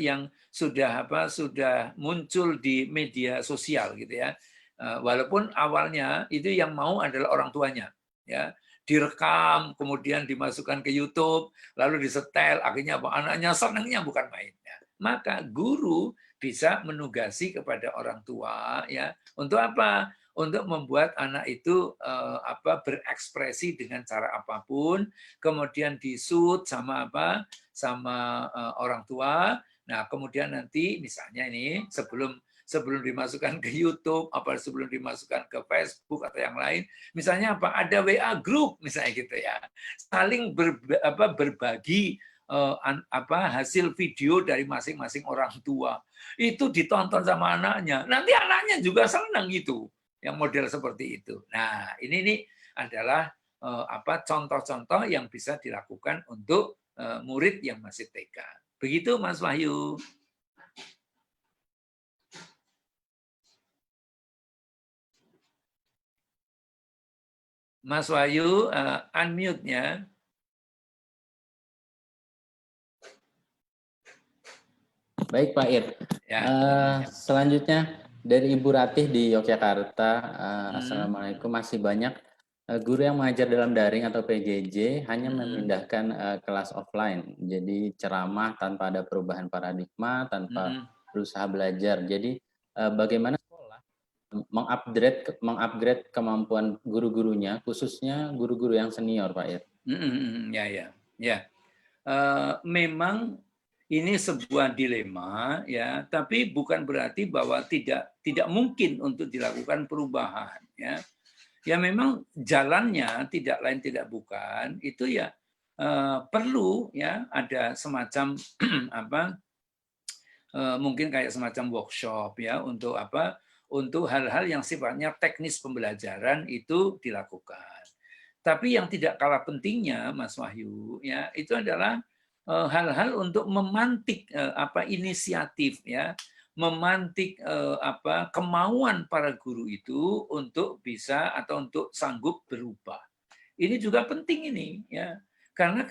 yang sudah muncul di media sosial gitu ya. Walaupun awalnya itu yang mau adalah orang tuanya, ya, direkam kemudian dimasukkan ke YouTube lalu disetel, akhirnya anaknya senangnya bukan main, ya. Maka guru bisa menugasi kepada orang tua, ya, untuk apa? Untuk membuat anak itu berekspresi dengan cara apapun, kemudian disut sama orang tua. Nah, kemudian nanti misalnya ini sebelum sebelum dimasukkan ke YouTube, apa sebelum dimasukkan ke Facebook atau yang lain. Misalnya apa? Ada WA group misalnya gitu ya. Saling berbagi hasil video dari masing-masing orang tua. Itu ditonton sama anaknya. Nanti anaknya juga senang gitu. Yang model seperti itu. Nah, ini adalah contoh-contoh yang bisa dilakukan untuk murid yang masih TK. Begitu Mas Wahyu. Mas Wahyu, unmute-nya. Baik Pak Ir. Ya. Selanjutnya dari Ibu Ratih di Yogyakarta. Assalamualaikum. Masih banyak guru yang mengajar dalam daring atau PJJ hanya memindahkan kelas offline. Jadi ceramah tanpa ada perubahan paradigma, tanpa berusaha belajar. Jadi bagaimana sekolah mengupgrade kemampuan guru-gurunya, khususnya guru-guru yang senior, Pak Ir? Ya. Memang ini sebuah dilema, ya. Tapi bukan berarti bahwa tidak mungkin untuk dilakukan perubahan, ya. Ya memang jalannya tidak lain tidak bukan itu ya perlu ya ada semacam mungkin kayak semacam workshop ya untuk untuk hal-hal yang sifatnya teknis pembelajaran itu dilakukan. Tapi yang tidak kalah pentingnya Mas Wahyu ya itu adalah hal-hal untuk memantik inisiatif ya, memantik kemauan para guru itu untuk bisa atau untuk sanggup berubah. Ini juga penting ini ya. Karena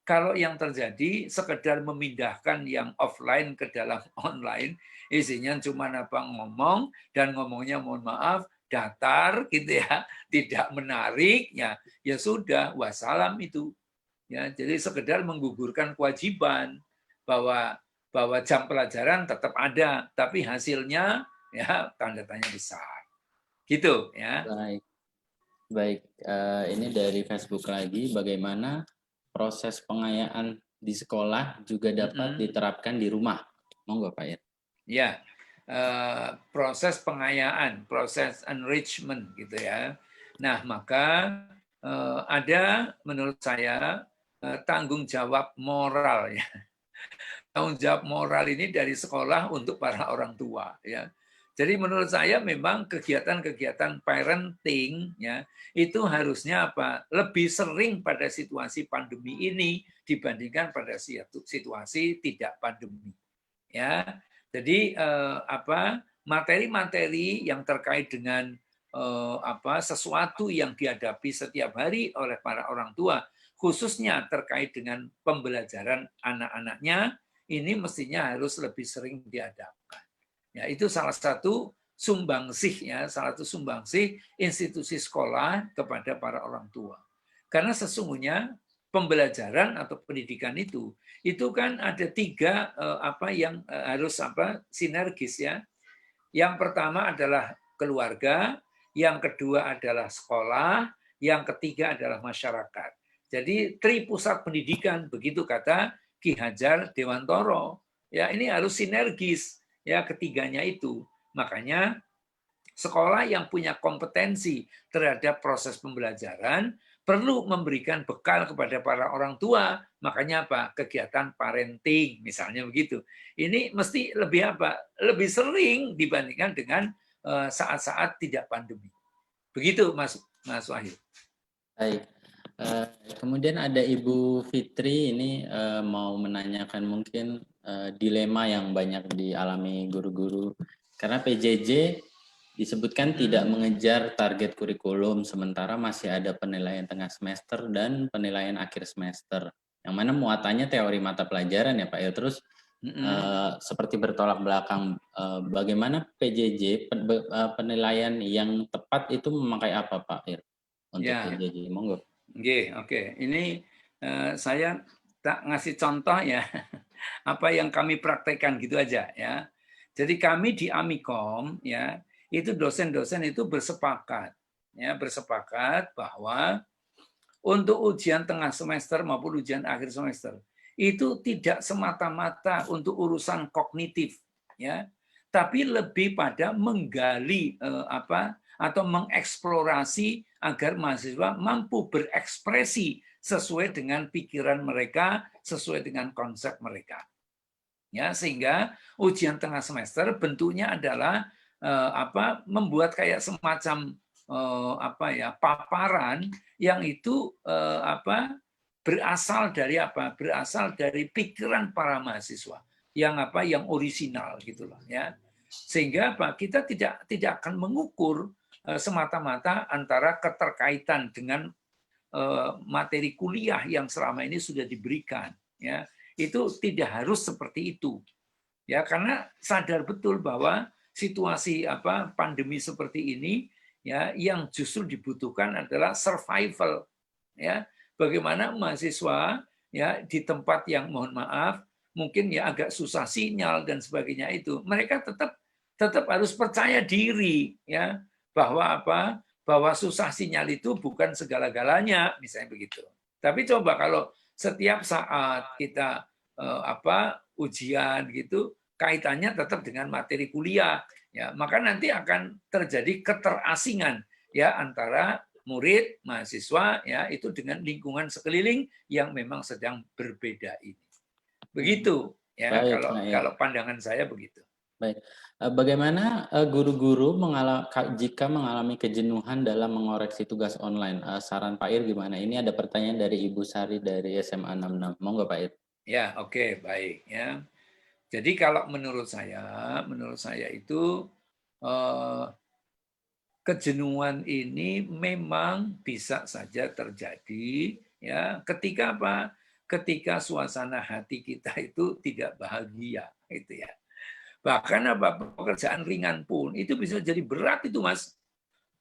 kalau yang terjadi sekedar memindahkan yang offline ke dalam online, isinya cuma ngomong dan ngomongnya mohon maaf datar gitu ya, tidak menarik ya sudah wassalam itu. Ya, jadi sekedar menggugurkan kewajiban bahwa jam pelajaran tetap ada, tapi hasilnya ya tanda tanya besar. Gitu ya. Baik. Ini dari Facebook lagi, bagaimana proses pengayaan di sekolah juga dapat diterapkan di rumah? Monggo Pak Ir. Ya, proses pengayaan, proses enrichment gitu ya. Nah, maka ada menurut saya tanggung jawab moral ya. Tanggung jawab moral ini dari sekolah untuk para orang tua ya. Jadi menurut saya memang kegiatan-kegiatan parenting ya itu harusnya lebih sering pada situasi pandemi ini dibandingkan pada situasi tidak pandemi. Ya. Jadi materi-materi yang terkait dengan sesuatu yang dihadapi setiap hari oleh para orang tua khususnya terkait dengan pembelajaran anak-anaknya, ini mestinya harus lebih sering diadakan. Ya, itu salah satu sumbangsih ya, salah satu sumbangsih institusi sekolah kepada para orang tua. Karena sesungguhnya pembelajaran atau pendidikan itu kan ada 3 yang harus sinergis ya. Yang pertama adalah keluarga, yang kedua adalah sekolah, yang ketiga adalah masyarakat. Jadi tripusat pendidikan begitu kata Ki Hajar Dewantoro. Ya, ini harus sinergis ya ketiganya itu. Makanya sekolah yang punya kompetensi terhadap proses pembelajaran perlu memberikan bekal kepada para orang tua. Makanya kegiatan parenting misalnya begitu. Ini mesti lebih lebih sering dibandingkan dengan saat-saat tidak pandemi. Begitu Mas Wahyu. Baik. Kemudian ada Ibu Fitri ini mau menanyakan mungkin dilema yang banyak dialami guru-guru karena PJJ disebutkan tidak mengejar target kurikulum sementara masih ada penilaian tengah semester dan penilaian akhir semester yang mana muatannya teori mata pelajaran ya Pak ya terus seperti bertolak belakang bagaimana PJJ penilaian yang tepat itu memakai apa Pak Ir untuk PJJ monggo. Oke. Ini saya tak ngasih contoh ya apa yang kami praktekkan gitu aja ya. Jadi kami di Amikom ya itu dosen-dosen itu bersepakat bahwa untuk ujian tengah semester maupun ujian akhir semester itu tidak semata-mata untuk urusan kognitif ya, tapi lebih pada menggali atau mengeksplorasi agar mahasiswa mampu berekspresi sesuai dengan pikiran mereka, sesuai dengan konsep mereka. Ya, sehingga ujian tengah semester bentuknya adalah membuat kayak semacam paparan yang itu berasal dari berasal dari pikiran para mahasiswa yang orisinal gitu loh ya, sehingga kita tidak akan mengukur semata-mata antara keterkaitan dengan materi kuliah yang selama ini sudah diberikan ya, itu tidak harus seperti itu ya, karena sadar betul bahwa situasi pandemi seperti ini ya, yang justru dibutuhkan adalah survival ya, bagaimana mahasiswa ya di tempat yang mohon maaf mungkin ya agak susah sinyal dan sebagainya, itu mereka tetap harus percaya diri ya, bahwa bahwa susah sinyal itu bukan segala-galanya misalnya begitu. Tapi coba kalau setiap saat kita ujian gitu kaitannya tetap dengan materi kuliah ya, maka nanti akan terjadi keterasingan ya antara murid, mahasiswa ya itu dengan lingkungan sekeliling yang memang sedang berbeda ini. Begitu ya. Baik, kalau pandangan saya begitu. Baik. Bagaimana guru-guru jika mengalami kejenuhan dalam mengoreksi tugas online? Saran Pak Ir gimana? Ini ada pertanyaan dari Ibu Sari dari SMA 66. Monggo Pak Ir. Ya, oke, baik ya. Jadi kalau menurut saya itu kejenuhan ini memang bisa saja terjadi ya ketika ketika suasana hati kita itu tidak bahagia gitu ya. Bahkan pekerjaan ringan pun itu bisa jadi berat itu Mas,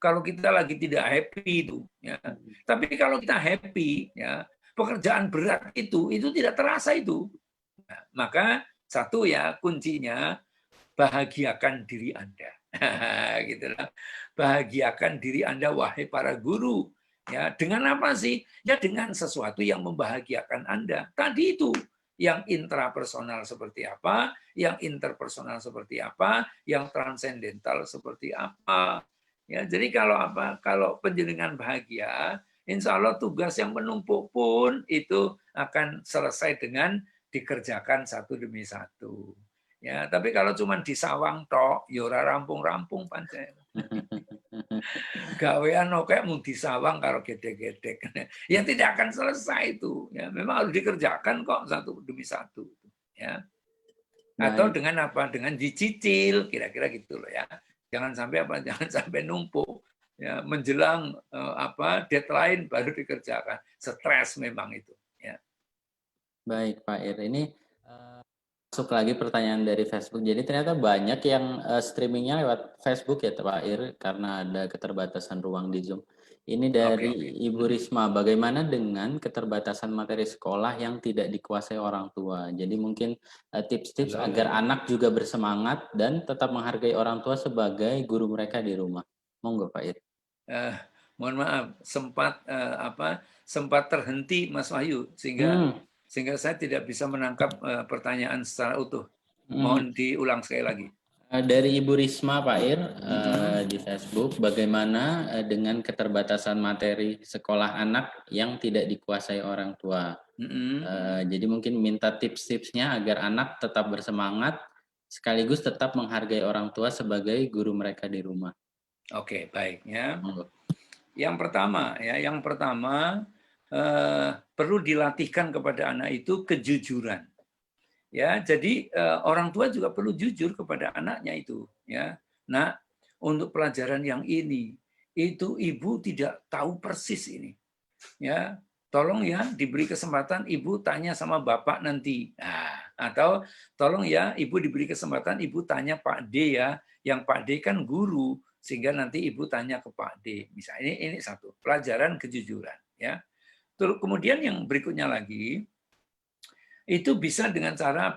kalau kita lagi tidak happy itu ya. Tapi kalau kita happy ya, pekerjaan berat itu tidak terasa itu. Nah, maka satu ya kuncinya bahagiakan diri Anda. Gitulah. Bahagiakan diri Anda wahai para guru. Ya, dengan apa sih? Ya dengan sesuatu yang membahagiakan Anda. Tadi itu yang intrapersonal seperti apa, yang interpersonal seperti apa, yang transendental seperti apa. Ya, jadi kalau penjenengan bahagia, insya Allah tugas yang menumpuk pun itu akan selesai dengan dikerjakan satu demi satu. Ya, tapi kalau cuma disawang tok, ya ora rampung-rampung pancen. Gawean kayak mau disawang karo gedek-gedek. Ya tidak akan selesai itu. Ya, memang harus dikerjakan kok satu demi satu. Ya. Atau dengan apa? Dengan dicicil, kira-kira gitu loh ya. Jangan sampai Jangan sampai numpuk. Ya, menjelang deadline baru dikerjakan. Stres memang itu. Ya. Baik Pak Ir, ini masuk lagi pertanyaan dari Facebook. Jadi ternyata banyak yang streamingnya lewat Facebook ya Pak Ir, karena ada keterbatasan ruang di Zoom. Ini dari Ibu Risma, bagaimana dengan keterbatasan materi sekolah yang tidak dikuasai orang tua? Jadi mungkin tips-tips agar anak juga bersemangat dan tetap menghargai orang tua sebagai guru mereka di rumah. Monggo Pak Ir. Mohon maaf, sempat terhenti Mas Wahyu sehingga saya tidak bisa menangkap pertanyaan secara utuh. Mohon diulang sekali lagi. Dari Ibu Risma Pak Ir di Facebook, bagaimana dengan keterbatasan materi sekolah anak yang tidak dikuasai orang tua? Jadi mungkin minta tips-tipsnya agar anak tetap bersemangat sekaligus tetap menghargai orang tua sebagai guru mereka di rumah. Oke, baik ya. Yang pertama perlu dilatihkan kepada anak itu kejujuran. Ya, jadi orang tua juga perlu jujur kepada anaknya itu. Ya, nah untuk pelajaran yang ini itu ibu tidak tahu persis ini. Ya, tolong ya diberi kesempatan ibu tanya sama bapak nanti. Nah, atau tolong ya ibu diberi kesempatan ibu tanya Pak D ya, yang Pak D kan guru sehingga nanti ibu tanya ke Pak D. Misalnya ini satu pelajaran kejujuran. Ya. Terus kemudian yang berikutnya lagi itu bisa dengan cara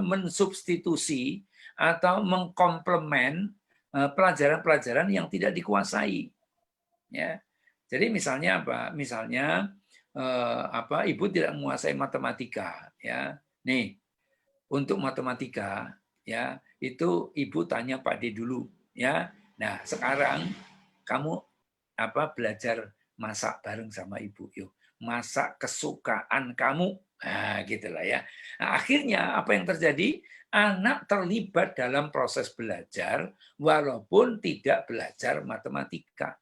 mensubstitusi atau mengkomplement pelajaran-pelajaran yang tidak dikuasai. Ya. Jadi misalnya apa? Misalnya ibu tidak menguasai matematika, ya. Nih, untuk matematika ya itu ibu tanya Pak D dulu, ya. Nah sekarang kamu belajar masak bareng sama ibu, yuk masak kesukaan kamu, nah gitulah ya. Nah, akhirnya apa yang terjadi? Anak terlibat dalam proses belajar walaupun tidak belajar matematika,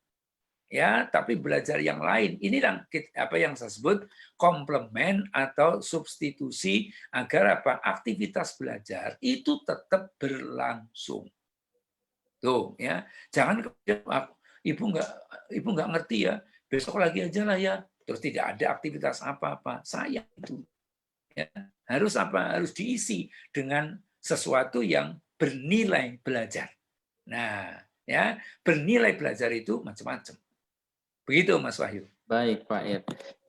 ya, tapi belajar yang lain. Inilah apa yang saya sebut komplement atau substitusi agar aktivitas belajar itu tetap berlangsung. Tuh, ya. Jangan kemudian ibu nggak ngerti ya, besok lagi aja lah ya. Terus tidak ada aktivitas apa-apa. Sayang itu. Ya, harus diisi dengan sesuatu yang bernilai belajar. Nah, ya, bernilai belajar itu macam-macam. Begitu Mas Wahyu. Baik Pak Ir.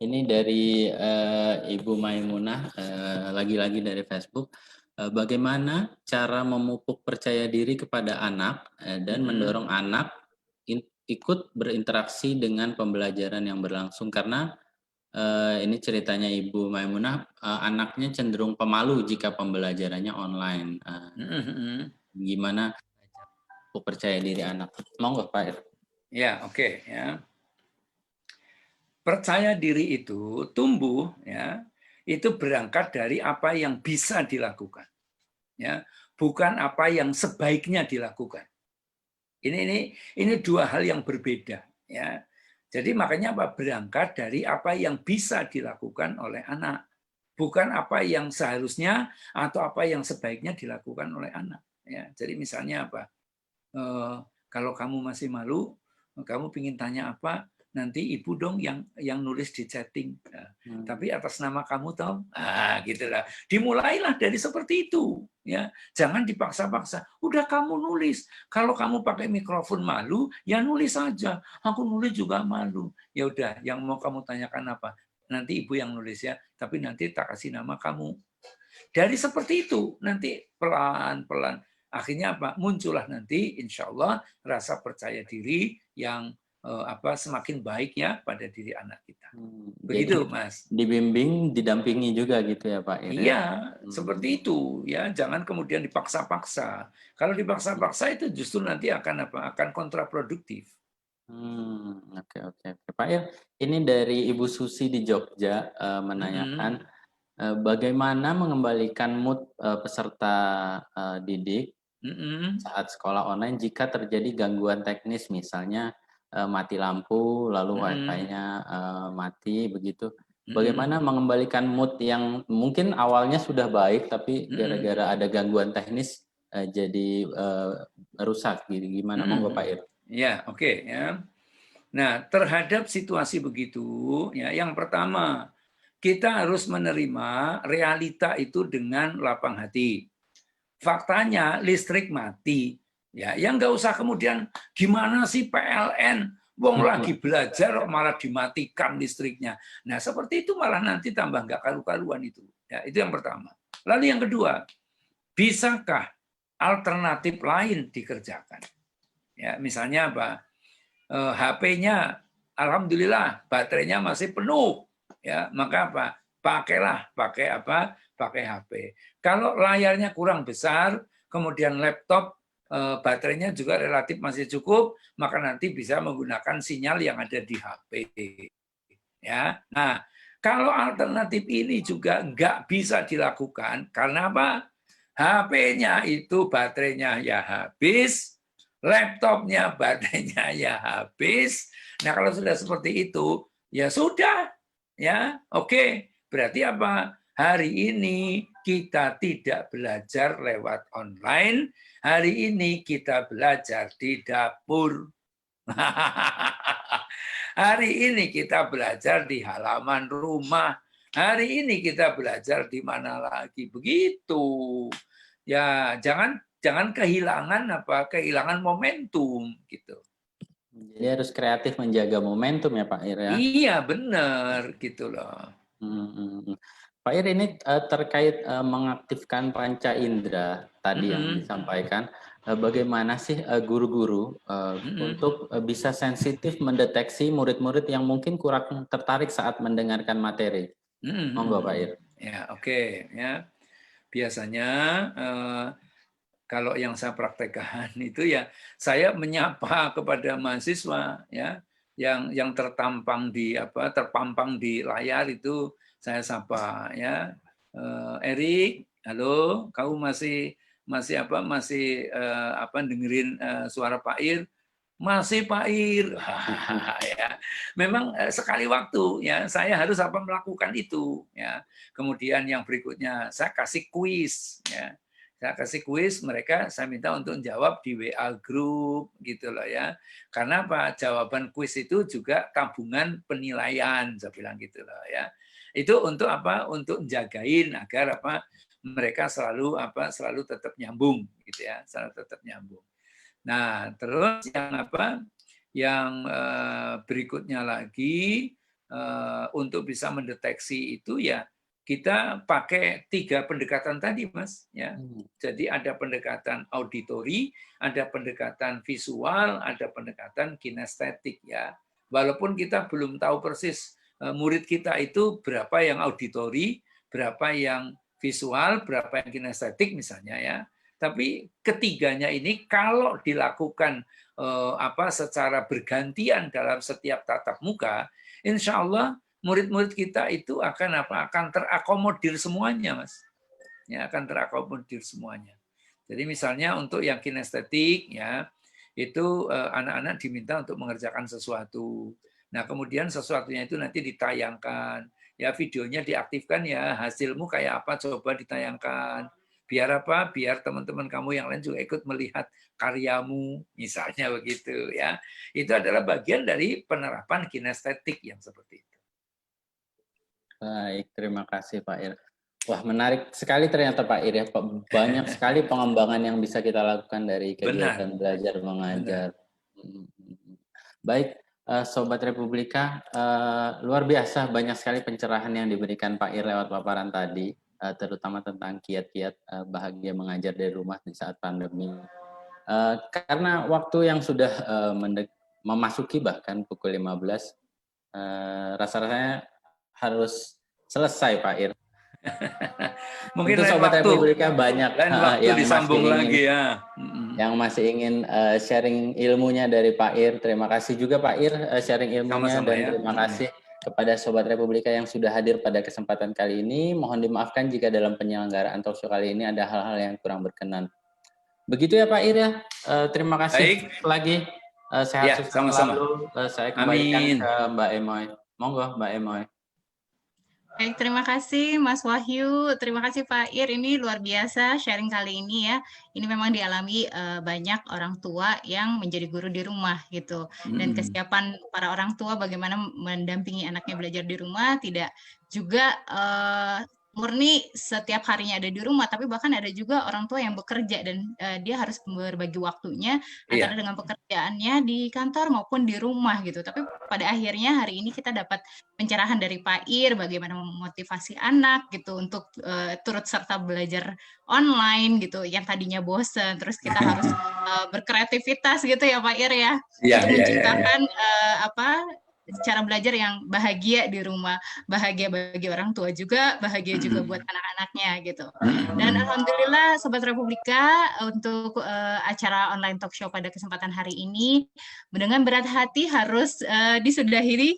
Ini dari Ibu Maimunah, lagi-lagi dari Facebook. Bagaimana cara memupuk percaya diri kepada anak dan mendorong anak ikut berinteraksi dengan pembelajaran yang berlangsung, karena ini ceritanya Ibu Maimunah, anaknya cenderung pemalu jika pembelajarannya online. Gimana percaya diri anak? Monggo Pak Ir. Ya, oke, ya. Percaya diri itu tumbuh, ya, itu berangkat dari apa yang bisa dilakukan, ya, bukan apa yang sebaiknya dilakukan. Ini dua hal yang berbeda, ya. Jadi makanya berangkat dari apa yang bisa dilakukan oleh anak, bukan apa yang seharusnya atau apa yang sebaiknya dilakukan oleh anak. Ya, jadi misalnya kalau kamu masih malu, kamu ingin tanya apa, nanti ibu dong yang nulis di chatting. Tapi atas nama kamu tahu, gitulah. Dimulailah dari seperti itu, ya. Jangan dipaksa-paksa. Udah kamu nulis. Kalau kamu pakai mikrofon malu, ya nulis saja. Aku nulis juga malu. Ya udah, yang mau kamu tanyakan apa? Nanti ibu yang nulis ya. Tapi nanti tak kasih nama kamu. Dari seperti itu, nanti pelan-pelan. Akhirnya muncullah nanti insya Allah rasa percaya diri yang semakin baik ya pada diri anak kita. Begitu, Mas. Dibimbing, didampingi juga gitu ya Pak Ir. Iya, seperti itu ya. Jangan kemudian dipaksa-paksa. Kalau dipaksa-paksa itu justru nanti akan kontraproduktif. Oke. Pak Ir, ini dari Ibu Susi di Jogja menanyakan bagaimana mengembalikan mood peserta didik saat sekolah online jika terjadi gangguan teknis, misalnya mati lampu, lalu wifi-nya mati, begitu. Bagaimana mengembalikan mood yang mungkin awalnya sudah baik, tapi gara-gara ada gangguan teknis jadi rusak, gitu. Gimana? Monggo Pak Ir. Ya, oke, ya. Nah, terhadap situasi begitu, ya, yang pertama kita harus menerima realita itu dengan lapang hati. Faktanya listrik mati. Ya, yang nggak usah kemudian gimana sih PLN, wong lagi belajar malah dimatikan listriknya. Nah seperti itu malah nanti tambah nggak karu-karuan itu. Ya, itu yang pertama. Lalu yang kedua, bisakah alternatif lain dikerjakan? Ya, misalnya HP-nya, alhamdulillah baterainya masih penuh. Ya, maka pakai HP. Kalau layarnya kurang besar, kemudian laptop baterainya juga relatif masih cukup, maka nanti bisa menggunakan sinyal yang ada di HP. Ya, nah kalau alternatif ini juga nggak bisa dilakukan, karena apa? HP-nya itu baterainya ya habis, laptopnya baterainya ya habis. Nah kalau sudah seperti itu, ya sudah, ya oke. Berarti apa? Hari ini kita tidak belajar lewat online. Hari ini kita belajar di dapur. Hari ini kita belajar di halaman rumah. Hari ini kita belajar di mana lagi. Begitu. Ya, jangan kehilangan momentum gitu. Jadi harus kreatif menjaga momentum ya Pak Ir ya. Iya, benar gitu loh. Pak Ir, ini terkait mengaktifkan panca indera tadi yang disampaikan, bagaimana sih guru-guru untuk bisa sensitif mendeteksi murid-murid yang mungkin kurang tertarik saat mendengarkan materi? Monggo Pak Ir. Ya, oke, ya. Biasanya Kalau yang saya praktekkan itu ya saya menyapa kepada mahasiswa ya yang terpampang di layar itu saya sapa ya. Erik, halo, kamu masih dengerin suara Pak Ir? Masih Pak Ir. Ya. Memang sekali waktu ya saya harus melakukan itu ya. Kemudian yang berikutnya saya kasih kuis ya. Saya kasih kuis, mereka saya minta untuk jawab di WA group gitu loh ya. Karena apa? Jawaban kuis itu juga tabungan penilaian, saya bilang gitu loh ya. Itu untuk apa? Untuk jagain agar mereka selalu tetap nyambung gitu ya, selalu tetap nyambung. Nah, terus yang berikutnya lagi untuk bisa mendeteksi itu ya kita pakai 3 pendekatan tadi, Mas. Ya. Jadi ada pendekatan auditori, ada pendekatan visual, ada pendekatan kinestetik. Ya. Walaupun kita belum tahu persis murid kita itu berapa yang auditori, berapa yang visual, berapa yang kinestetik misalnya ya. Tapi ketiganya ini kalau dilakukan secara bergantian dalam setiap tatap muka, insya Allah murid-murid kita itu akan terakomodir semuanya, Mas. Ya, akan terakomodir semuanya. Jadi misalnya untuk yang kinestetik ya, itu anak-anak diminta untuk mengerjakan sesuatu. Nah, kemudian sesuatunya itu nanti ditayangkan. Ya, videonya diaktifkan ya, hasilmu kayak apa coba ditayangkan. Biar apa? Biar teman-teman kamu yang lain juga ikut melihat karyamu, misalnya begitu ya. Itu adalah bagian dari penerapan kinestetik yang seperti itu. Baik, terima kasih Pak Ir. Wah, menarik sekali ternyata Pak Ir ya. Banyak sekali pengembangan yang bisa kita lakukan dari kegiatan belajar mengajar. Baik, Sobat Republika, luar biasa banyak sekali pencerahan yang diberikan Pak Ir lewat paparan tadi, terutama tentang kiat-kiat bahagia mengajar dari rumah di saat pandemi. Karena waktu yang sudah memasuki bahkan pukul 15, rasa-rasanya harus selesai Pak Ir. Mungkin Sobat Republika banyak yang disambung lagi ya. Yang masih ingin sharing ilmunya dari Pak Ir. Terima kasih juga Pak Ir sharing ilmunya. Sama-sama, dan ya. Terima kasih kepada Sobat Republika yang sudah hadir pada kesempatan kali ini. Mohon dimaafkan jika dalam penyelenggaraan talkshow kali ini ada hal-hal yang kurang berkenan. Begitu ya Pak Ir ya. Terima kasih lagi. Sehat sukses selalu. Saya kembalikan ke Mbak Emoy. Monggo Mbak Emoy. Baik, terima kasih Mas Wahyu, terima kasih Pak Ir, ini luar biasa sharing kali ini ya. Ini memang dialami banyak orang tua yang menjadi guru di rumah gitu. Dan kesiapan para orang tua bagaimana mendampingi anaknya belajar di rumah tidak juga murni setiap harinya ada di rumah, tapi bahkan ada juga orang tua yang bekerja dan dia harus berbagi waktunya antara dengan pekerjaannya di kantor maupun di rumah gitu. Tapi pada akhirnya hari ini kita dapat pencerahan dari Pak Ir bagaimana memotivasi anak gitu untuk turut serta belajar online gitu, yang tadinya bosan, terus kita harus berkreativitas gitu ya Pak Ir ya, untuk menciptakan cara belajar yang bahagia di rumah, bahagia bagi orang tua juga, bahagia juga buat anak-anaknya gitu. Dan alhamdulillah Sobat Republika untuk acara online talk show pada kesempatan hari ini dengan berat hati harus disudahi.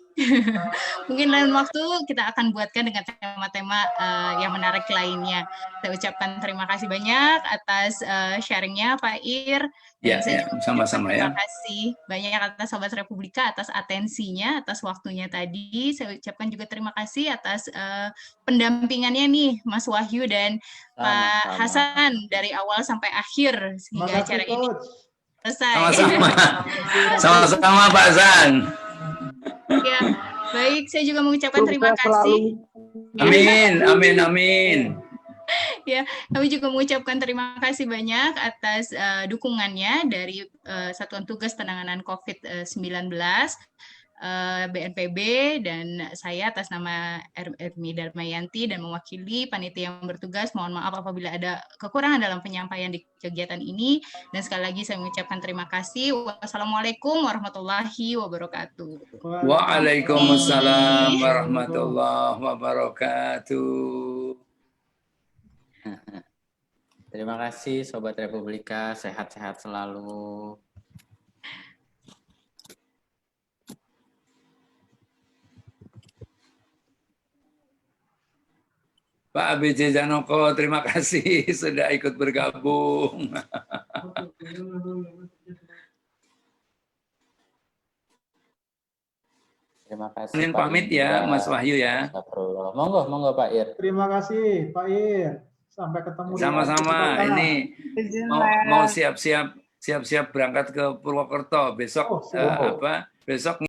Mungkin lain waktu kita akan buatkan dengan tema-tema yang menarik lainnya. Saya ucapkan terima kasih banyak atas sharingnya Pak Ir. Dan saya sama-sama ya. Terima kasih banyak atas Sobat Republika atas atensinya, atas waktunya tadi. Saya ucapkan juga terima kasih atas pendampingannya nih Mas Wahyu dan Pak Hasan dari awal sampai akhir sehingga acara ini selesai. Sama-sama Pak Hasan. Ya, baik, saya juga mengucapkan terima kasih. Amin. Ya, kami juga mengucapkan terima kasih banyak atas dukungannya dari Satuan Tugas Penanganan COVID-19 BNPB dan saya atas nama Ermi Darmayanti dan mewakili panitia yang bertugas. Mohon maaf apabila ada kekurangan dalam penyampaian di kegiatan ini. Dan sekali lagi saya mengucapkan terima kasih. Wassalamualaikum warahmatullahi wabarakatuh. Waalaikumsalam warahmatullahi wabarakatuh. Terima kasih Sobat Republika, sehat-sehat selalu. Pak BJ Janoko, terima kasih sudah ikut bergabung. Terima kasih Kemudian Pak pamit ya, Indra. Mas Wahyu ya. Astagfirullah. Monggo, monggo Pak Ir. Terima kasih Pak Ir. Sampai ketemu di Sama-sama. kesempatan. Ini mau siap-siap berangkat ke Purwokerto besok. Oh, siap. Besok